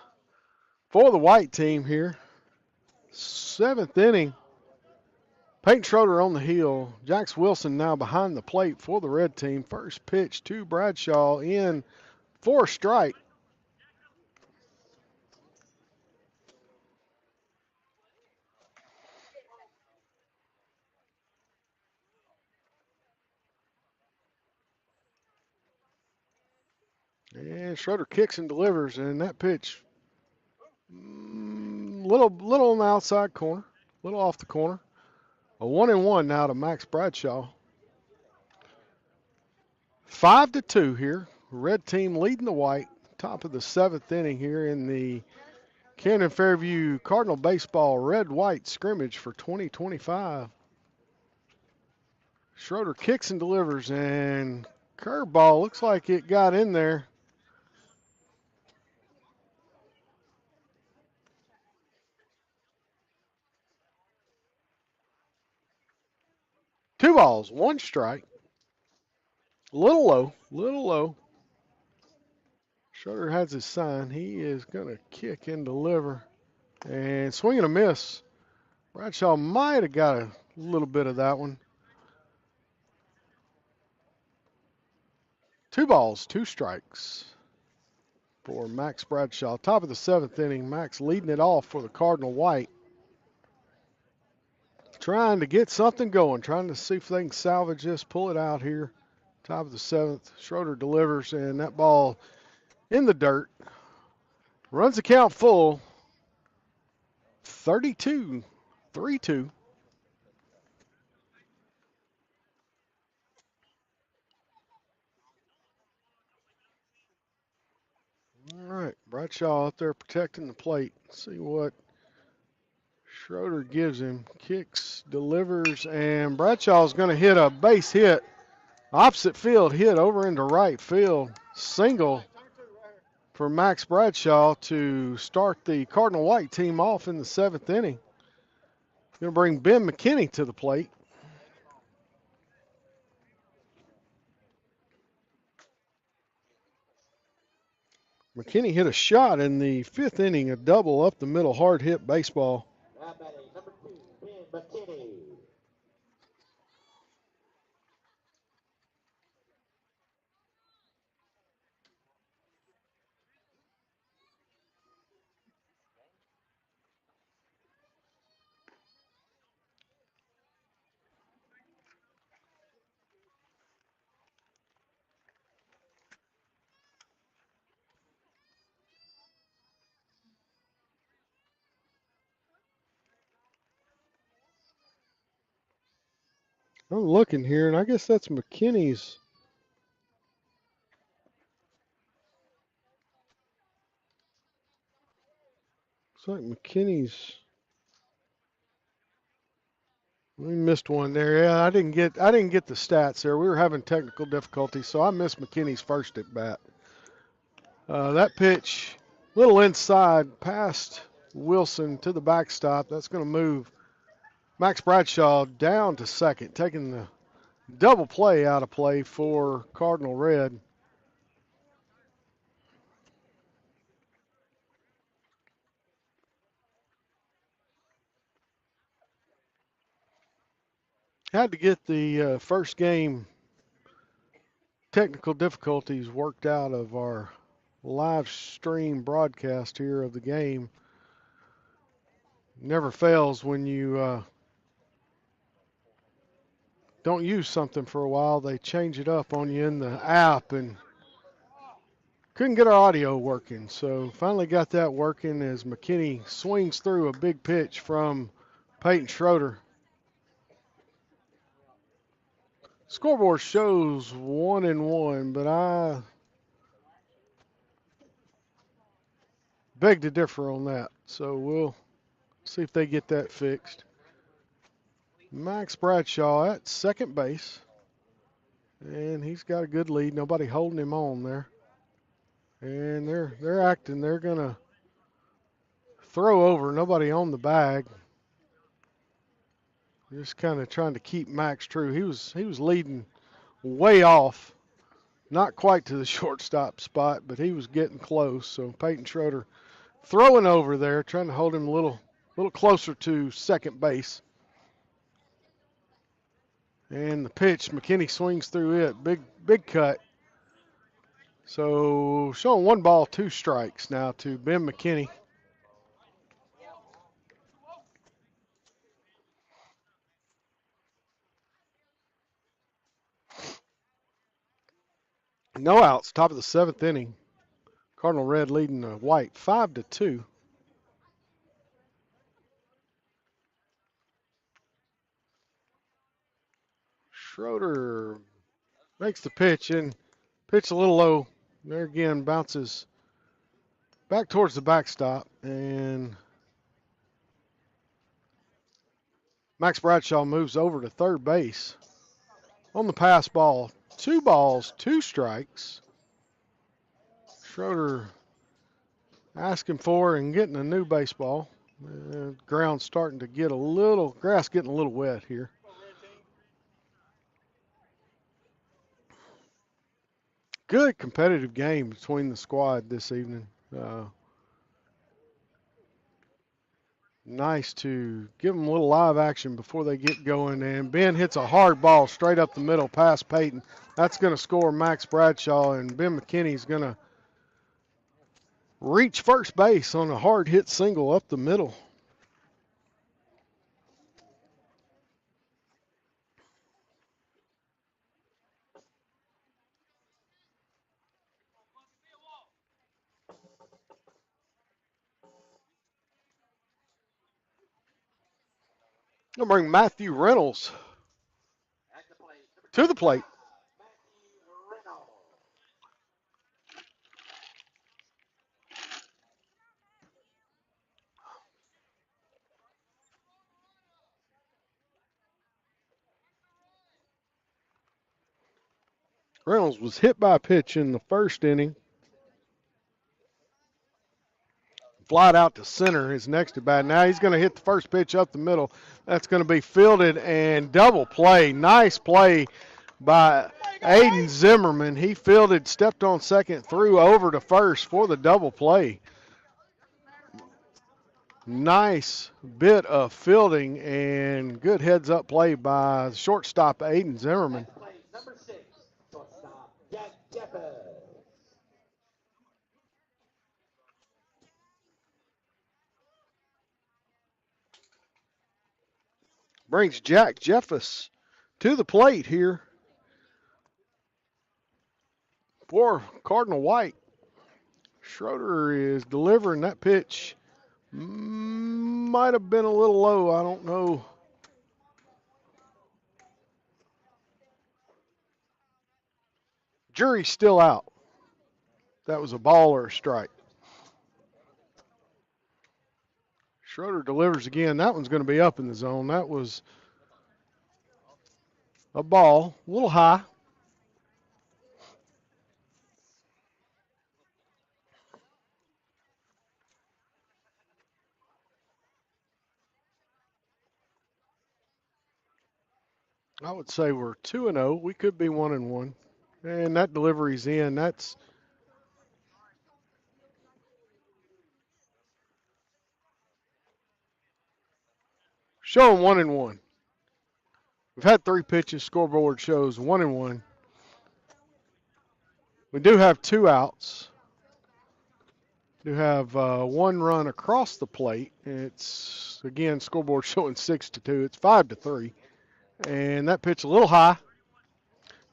for the white team here. 7th inning. Peyton Schroeder on the hill. Jax Wilson now behind the plate for the red team. First pitch to Bradshaw in for a strike. And Schroeder kicks and delivers, and that pitch, little on the outside corner, little off the corner. A 1-1 now to Max Bradshaw. 5-2 here. Red team leading the white. Top of the 7th inning here in the Camden Fairview Cardinal Baseball Red-White scrimmage for 2025. Schroeder kicks and delivers, and curveball looks like it got in there. Two balls, one strike. Little low. Schroeder has his sign. He is going to kick and deliver. And swing and a miss. Bradshaw might have got a little bit of that one. 2 balls, 2 strikes for Max Bradshaw. Top of the 7th inning. Max leading it off for the Cardinal White. Trying to get something going. Trying to see if they can salvage this, pull it out here. Top of the 7th. Schroeder delivers, and that ball in the dirt. Runs the count full. 32, 3-2. All right, Bradshaw out there protecting the plate. See what Schroeder gives him. Kicks, delivers, and Bradshaw's going to hit a base hit. Opposite field hit over into right field. Single for Max Bradshaw to start the Cardinal White team off in the 7th inning. Going to bring Ben McKinney to the plate. McKinney hit a shot in the 5th inning, a double up the middle, hard hit baseball. Now batting number 2, Ben McKinney. I'm looking here, and I guess that's McKinney's. Looks like McKinney's. We missed one there. Yeah, I didn't get the stats there. We were having technical difficulties, so I missed McKinney's first at bat. That pitch, little inside, past Wilson to the backstop. That's going to move Max Bradshaw down to second, taking the double play out of play for Cardinal Red. Had to get the first game technical difficulties worked out of our live stream broadcast here of the game. Never fails when you don't use something for a while. They change it up on you in the app, and couldn't get our audio working. So finally got that working as McKinney swings through a big pitch from Peyton Schroeder. Scoreboard shows 1-1, but I beg to differ on that. So we'll see if they get that fixed. Max Bradshaw at second base, and he's got a good lead. Nobody holding him on there. And they're acting. They're gonna throw over. Nobody on the bag. Just kind of trying to keep Max true. He was leading way off Not quite to the shortstop spot, but he was getting close. So Peyton Schroeder throwing over there, trying to hold him a little closer to second base. And the pitch, McKinney swings through it. Big cut. So showing 1 ball, 2 strikes now to Ben McKinney. No outs, top of the 7th inning. Cardinal Red leading the White 5-2. Schroeder makes the pitch and pitch a little low. There again, bounces back towards the backstop, and Max Bradshaw moves over to third base on the pass ball. 2 balls, 2 strikes. Schroeder asking for and getting a new baseball. Ground starting to get grass getting a little wet here. Good competitive game between the squad this evening. Nice to give them a little live action before they get going. And Ben hits a hard ball straight up the middle past Peyton. That's going to score Max Bradshaw, and Ben McKinney's going to reach first base on a hard hit single up the middle. Going to bring Matthew Reynolds to the plate. Reynolds was hit by a pitch in the first inning. Flied out to center, his next at bat. Now he's going to hit the first pitch up the middle. That's going to be fielded and double play. Nice play by Aiden Zimmerman. He fielded, stepped on second, threw over to first for the double play. Nice bit of fielding and good heads-up play by shortstop Aiden Zimmerman. Number 6, shortstop Jack Jeffers. Brings Jack Jeffers to the plate here for Cardinal White. Schroeder is delivering that pitch. Might have been a little low, I don't know. Jury's still out. That was a ball or a strike. Schroeder delivers again. That one's going to be up in the zone. That was a ball, a little high. I would say we're 2-0. We could be 1-1. And that delivery's in. That's showing 1-1. We've had 3 pitches. Scoreboard shows 1-1. We do have 2 outs. We do have 1 run across the plate. It's, again, scoreboard showing 6-2. It's 5-3. And that pitch a little high.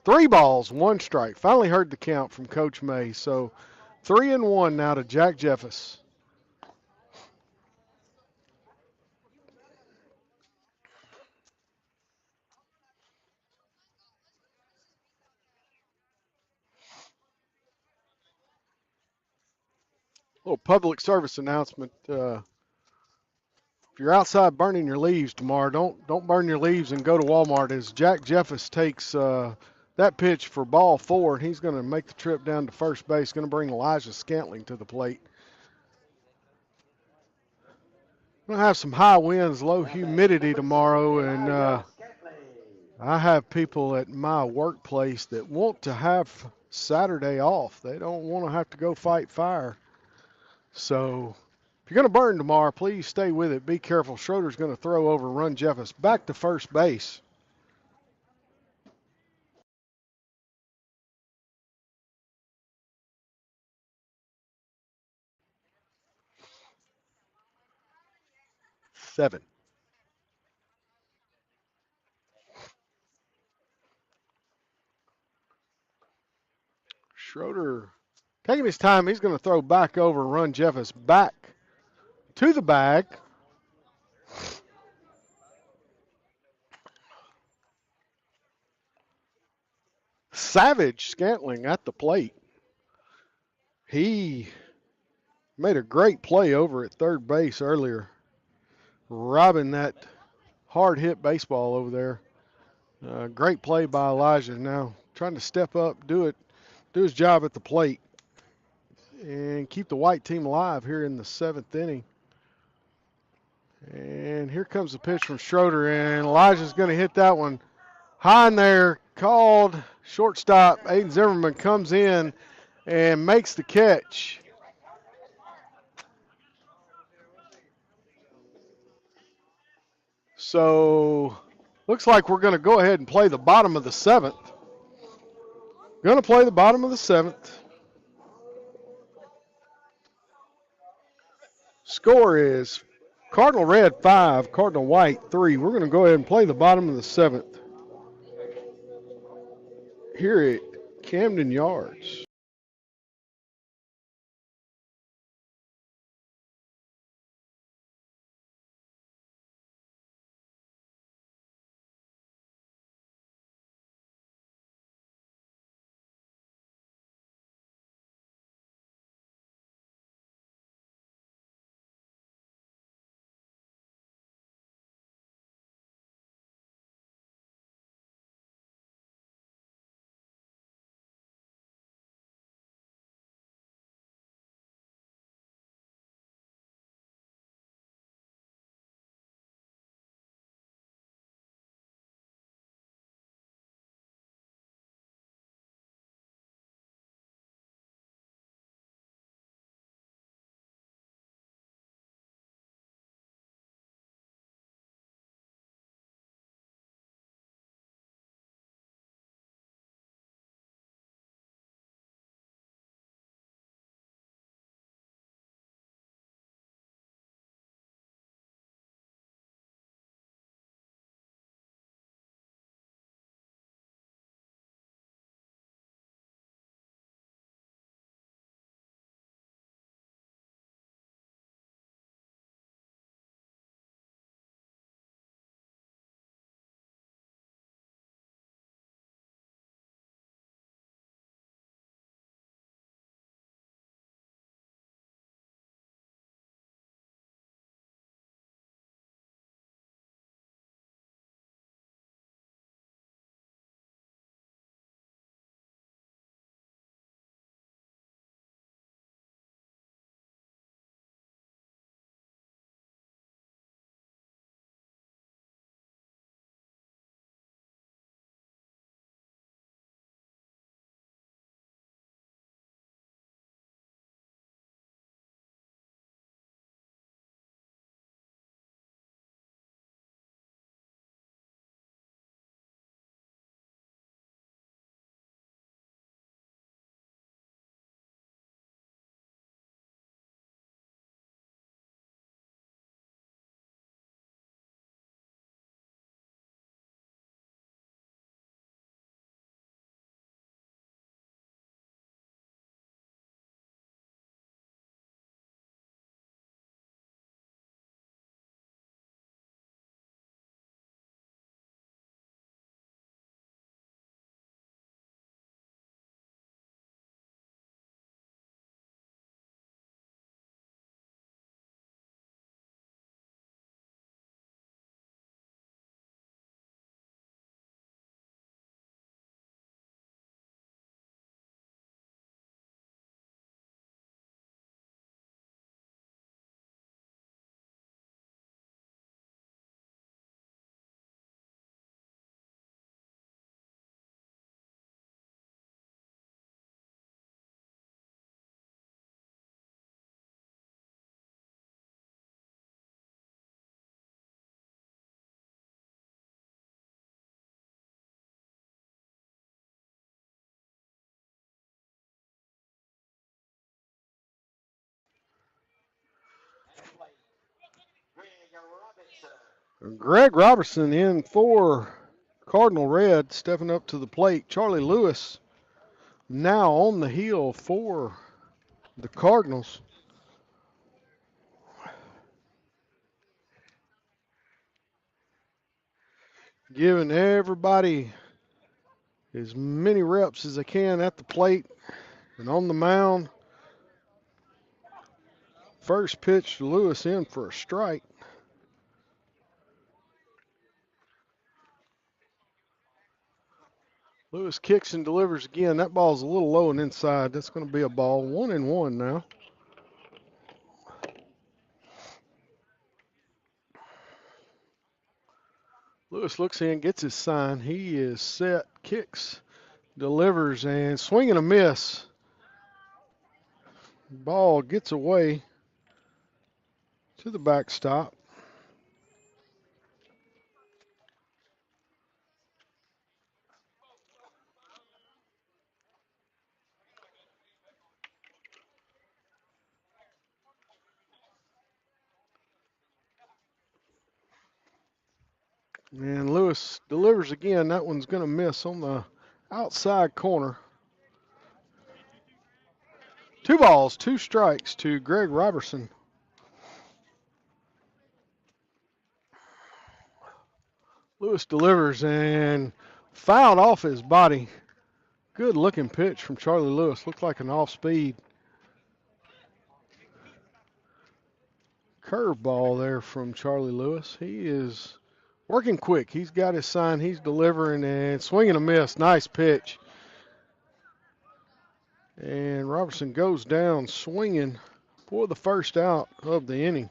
3 balls, 1 strike. Finally heard the count from Coach May. So 3-1 now to Jack Jeffers. Little public service announcement. If you're outside burning your leaves tomorrow, don't burn your leaves and go to Walmart. As Jack Jeffers takes that pitch for ball 4, and he's going to make the trip down to first base. Going to bring Elijah Scantling to the plate. We're going to have some high winds, low humidity tomorrow, and I have people at my workplace that want to have Saturday off. They don't want to have to go fight fire. So if you're going to burn tomorrow, please stay with it. Be careful. Schroeder's going to throw over, run Jeffers back to first base. Seven. Schroeder taking his time. He's going to throw back over, run Jeffers back to the bag. Savage Scantling at the plate. He made a great play over at third base earlier, robbing that hard hit baseball over there. Great play by Elijah. Now trying to step up, do his job at the plate, and keep the white team alive here in the seventh inning. And here comes the pitch from Schroeder, and Elijah's going to hit that one high in there. Called shortstop. Aiden Zimmerman comes in and makes the catch. So looks like we're going to go ahead and play the bottom of the seventh. Going to play the bottom of the seventh. Score is Cardinal Red 5, Cardinal White 3. We're going to go ahead and play the bottom of the seventh here at Camden Yards. Greg Robertson in for Cardinal Red, stepping up to the plate. Charlie Lewis now on the hill for the Cardinals. Giving everybody as many reps as they can at the plate and on the mound. First pitch, Lewis in for a strike. Lewis kicks and delivers again. That ball's a little low and inside. That's going to be a ball. 1-1 now. Lewis looks in, gets his sign. He is set, kicks, delivers, and swing and a miss. Ball gets away to the backstop. And Lewis delivers again. That one's going to miss on the outside corner. 2 balls, 2 strikes to Greg Robertson. Lewis delivers and fouled off his body. Good looking pitch from Charlie Lewis. Looked like an off speed curveball there from Charlie Lewis. He is working quick. He's got his sign. He's delivering and swinging a miss. Nice pitch. And Robertson goes down swinging for the first out of the inning.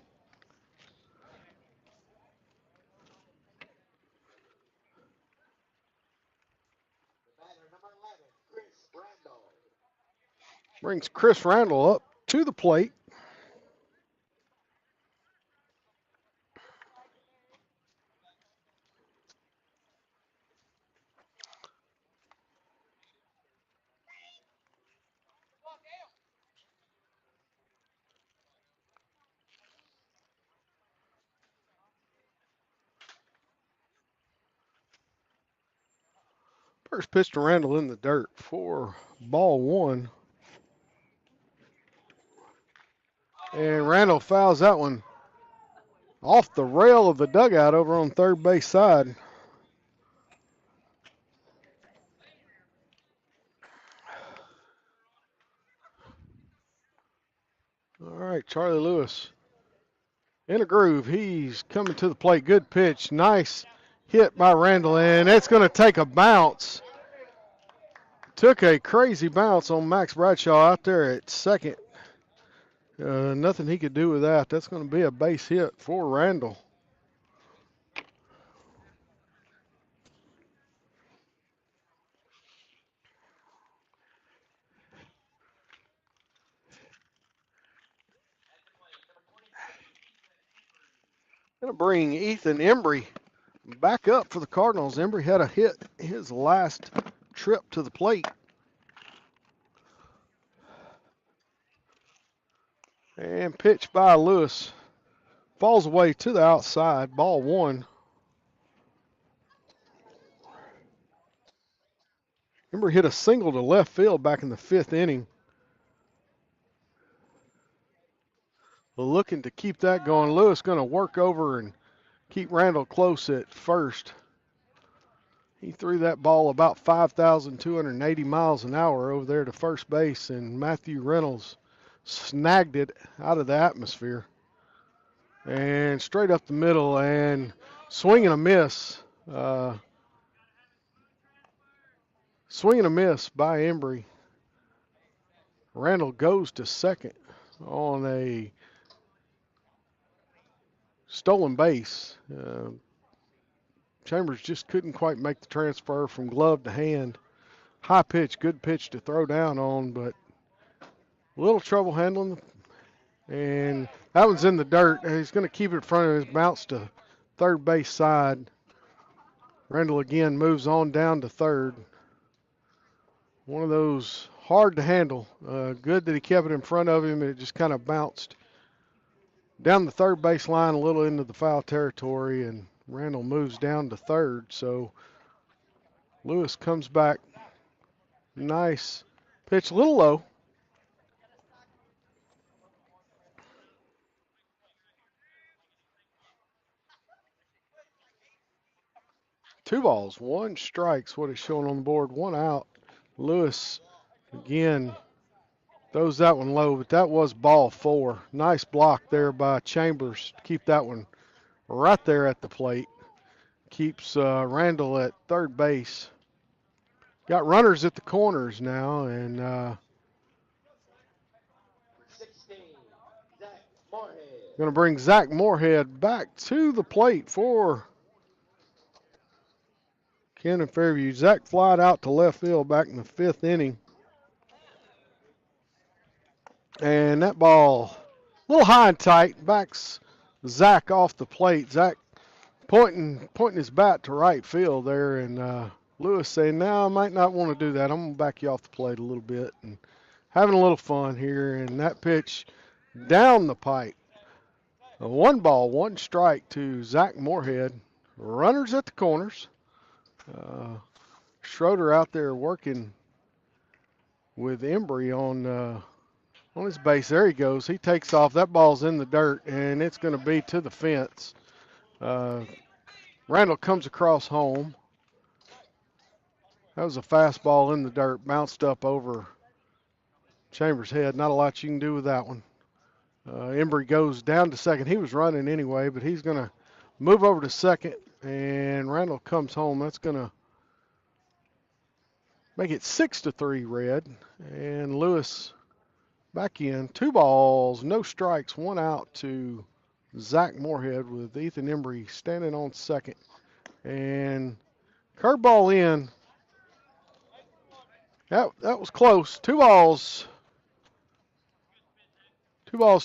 Brings Chris Randall up to the plate. First pitch to Randall in the dirt for ball 1. And Randall fouls that one off the rail of the dugout over on third base side. All right, Charlie Lewis in a groove. He's coming to the plate. Good pitch. Nice hit by Randall, and it's going to take a bounce. Took a crazy bounce on Max Bradshaw out there at second. Nothing he could do with that. That's going to be a base hit for Randall. Going to bring Ethan Embry back up for the Cardinals. Embry had a hit his last trip to the plate. And pitch by Lewis. Falls away to the outside. Ball 1. Embry hit a single to left field back in the 5th inning. Looking to keep that going. Lewis going to work over and keep Randall close at first. He threw that ball about 5,280 miles an hour over there to first base, and Matthew Reynolds snagged it out of the atmosphere. And straight up the middle, and swing and a miss. Swing and a miss by Embry. Randall goes to second on a stolen base. Chambers just couldn't quite make the transfer from glove to hand. High pitch, good pitch to throw down on, but a little trouble handling. And that one's in the dirt. He's going to keep it in front of his bounce to third base side. Randall again moves on down to third. One of those hard to handle. Good that he kept it in front of him. It just kind of bounced down the third base line a little into the foul territory, and Randall moves down to third. So Lewis comes back. Nice pitch, a little low. Two balls, one strike's what it's showing on the board. One out. Lewis again throws that one low, but that was ball four. Nice block there by Chambers to keep that one right there at the plate. Keeps Randall at third base. Got runners at the corners now, and 16, Zach Moorhead. going to bring Zach Moorhead back to the plate for Camden Fairview. Zach flied out to left field back in the fifth inning. And that ball, a little high and tight, backs Zach off the plate. Zach pointing his bat to right field there, and Lewis saying, "No, I might not want to do that. I'm going to back you off the plate a little bit." And having a little fun here, and that pitch down the pipe. A one ball, one strike to Zach Moorhead. Runners at the corners. Schroeder out there working with Embry on his base. There he goes. He takes off. That ball's in the dirt, and it's going to be to the fence. Randall comes across home. That was a fastball in the dirt, bounced up over Chambers' head. Not a lot you can do with that one. Embry goes down to second. He was running anyway, but he's going to move over to second, and Randall comes home. That's going to make it 6-3 Red, and Lewis back in. Two balls, no strikes, one out to Zach Moorhead with Ethan Embry standing on second. And curveball in. That was close. Two balls,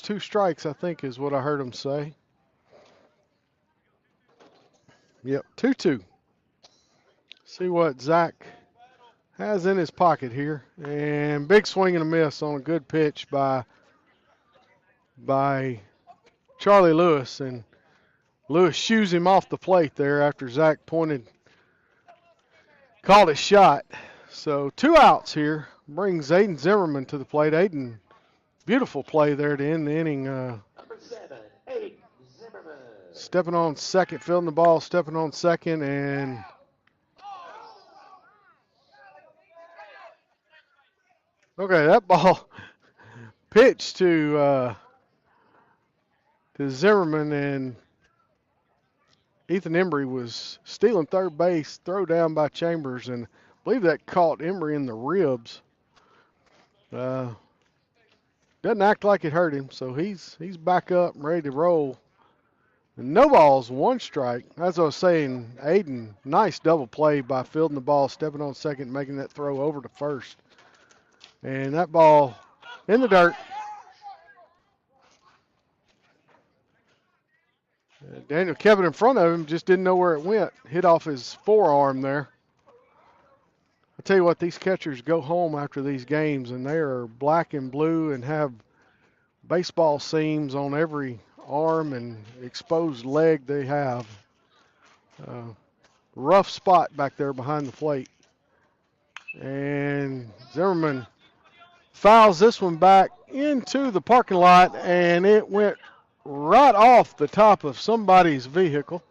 two strikes, I think is what I heard him say. Yep, 2-2. See what Zach has in his pocket here. And big swing and a miss on a good pitch by Charlie Lewis. And Lewis shoos him off the plate there after Zach called his shot. So 2 outs here. Brings Aiden Zimmerman to the plate. Aiden, beautiful play there to end the inning. Number 7, Aiden Zimmerman. Stepping on second, fielding the ball, stepping on second, and okay, that ball pitched to Zimmerman, and Ethan Embry was stealing third base, throw down by Chambers, and I believe that caught Embry in the ribs. Doesn't act like it hurt him, so he's back up and ready to roll. And no balls, one strike. As I was saying, Aiden, nice double play by fielding the ball, stepping on second, making that throw over to first. And that ball in the dirt. Daniel kept it in front of him, just didn't know where it went. Hit off his forearm there. I tell you what, these catchers go home after these games, and they are black and blue and have baseball seams on every arm and exposed leg they have. Rough spot back there behind the plate. And Zimmerman fouls this one back into the parking lot, and it went right off the top of somebody's vehicle.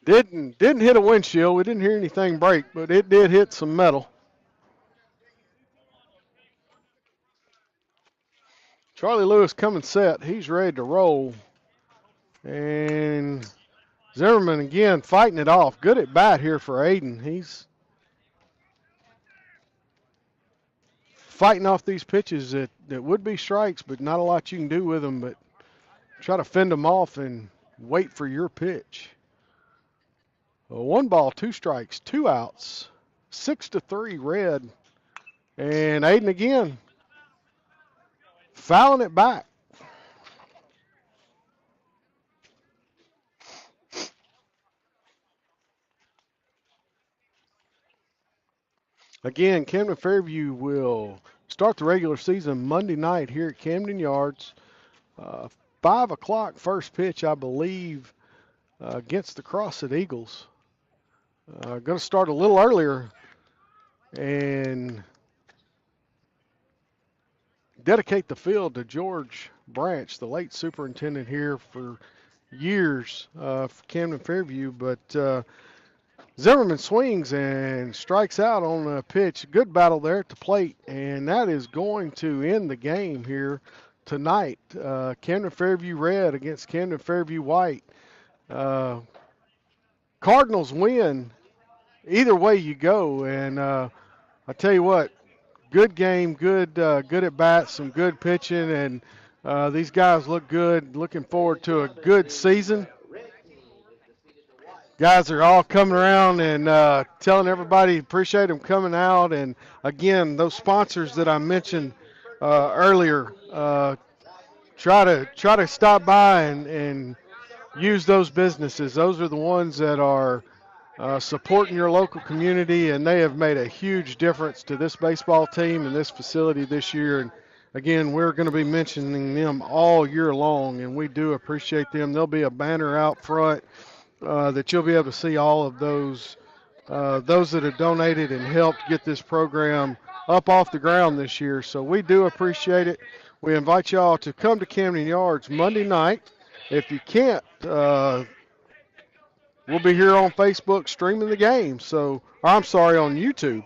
Didn't hit a windshield. We didn't hear anything break, but it did hit some metal. Charlie Lewis coming set. He's ready to roll. And Zimmerman again fighting it off. Good at bat here for Aiden. He's fighting off these pitches that would be strikes, but not a lot you can do with them, but try to fend them off and wait for your pitch. One ball, two strikes, 2 outs, 6-3 Red. And Aiden again fouling it back. Again, Camden Fairview will start the regular season Monday night here at Camden Yards. 5 o'clock first pitch, I believe, against the Crosset Eagles. Going to start a little earlier and dedicate the field to George Branch, the late superintendent here for years for Camden Fairview. But Zimmerman swings and strikes out on a pitch. Good battle there at the plate, and that is going to end the game here tonight. Camden Fairview Red against Camden Fairview White. Cardinals win either way you go, and I tell you what, good game, good at bats, some good pitching, and these guys look good. Looking forward to a good season. Guys are all coming around and telling everybody appreciate them coming out. And again, those sponsors that I mentioned earlier, try to stop by and use those businesses. Those are the ones that are supporting your local community, and they have made a huge difference to this baseball team and this facility this year. And again, we're going to be mentioning them all year long, and we do appreciate them. There'll be a banner out front that you'll be able to see all of those that have donated and helped get this program up off the ground this year. So we do appreciate it. We invite y'all to come to Camden Yards Monday night. If you can't, we'll be here on Facebook streaming the game. So, I'm sorry, on YouTube.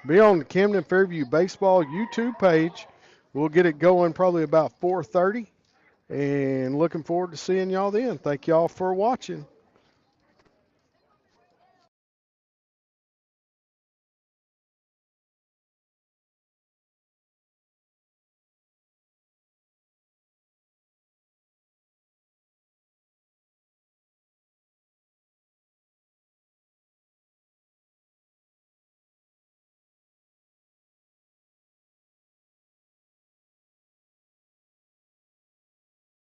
Be on the Camden Fairview Baseball YouTube page. We'll get it going probably about 4:30. And looking forward to seeing y'all then. Thank y'all for watching.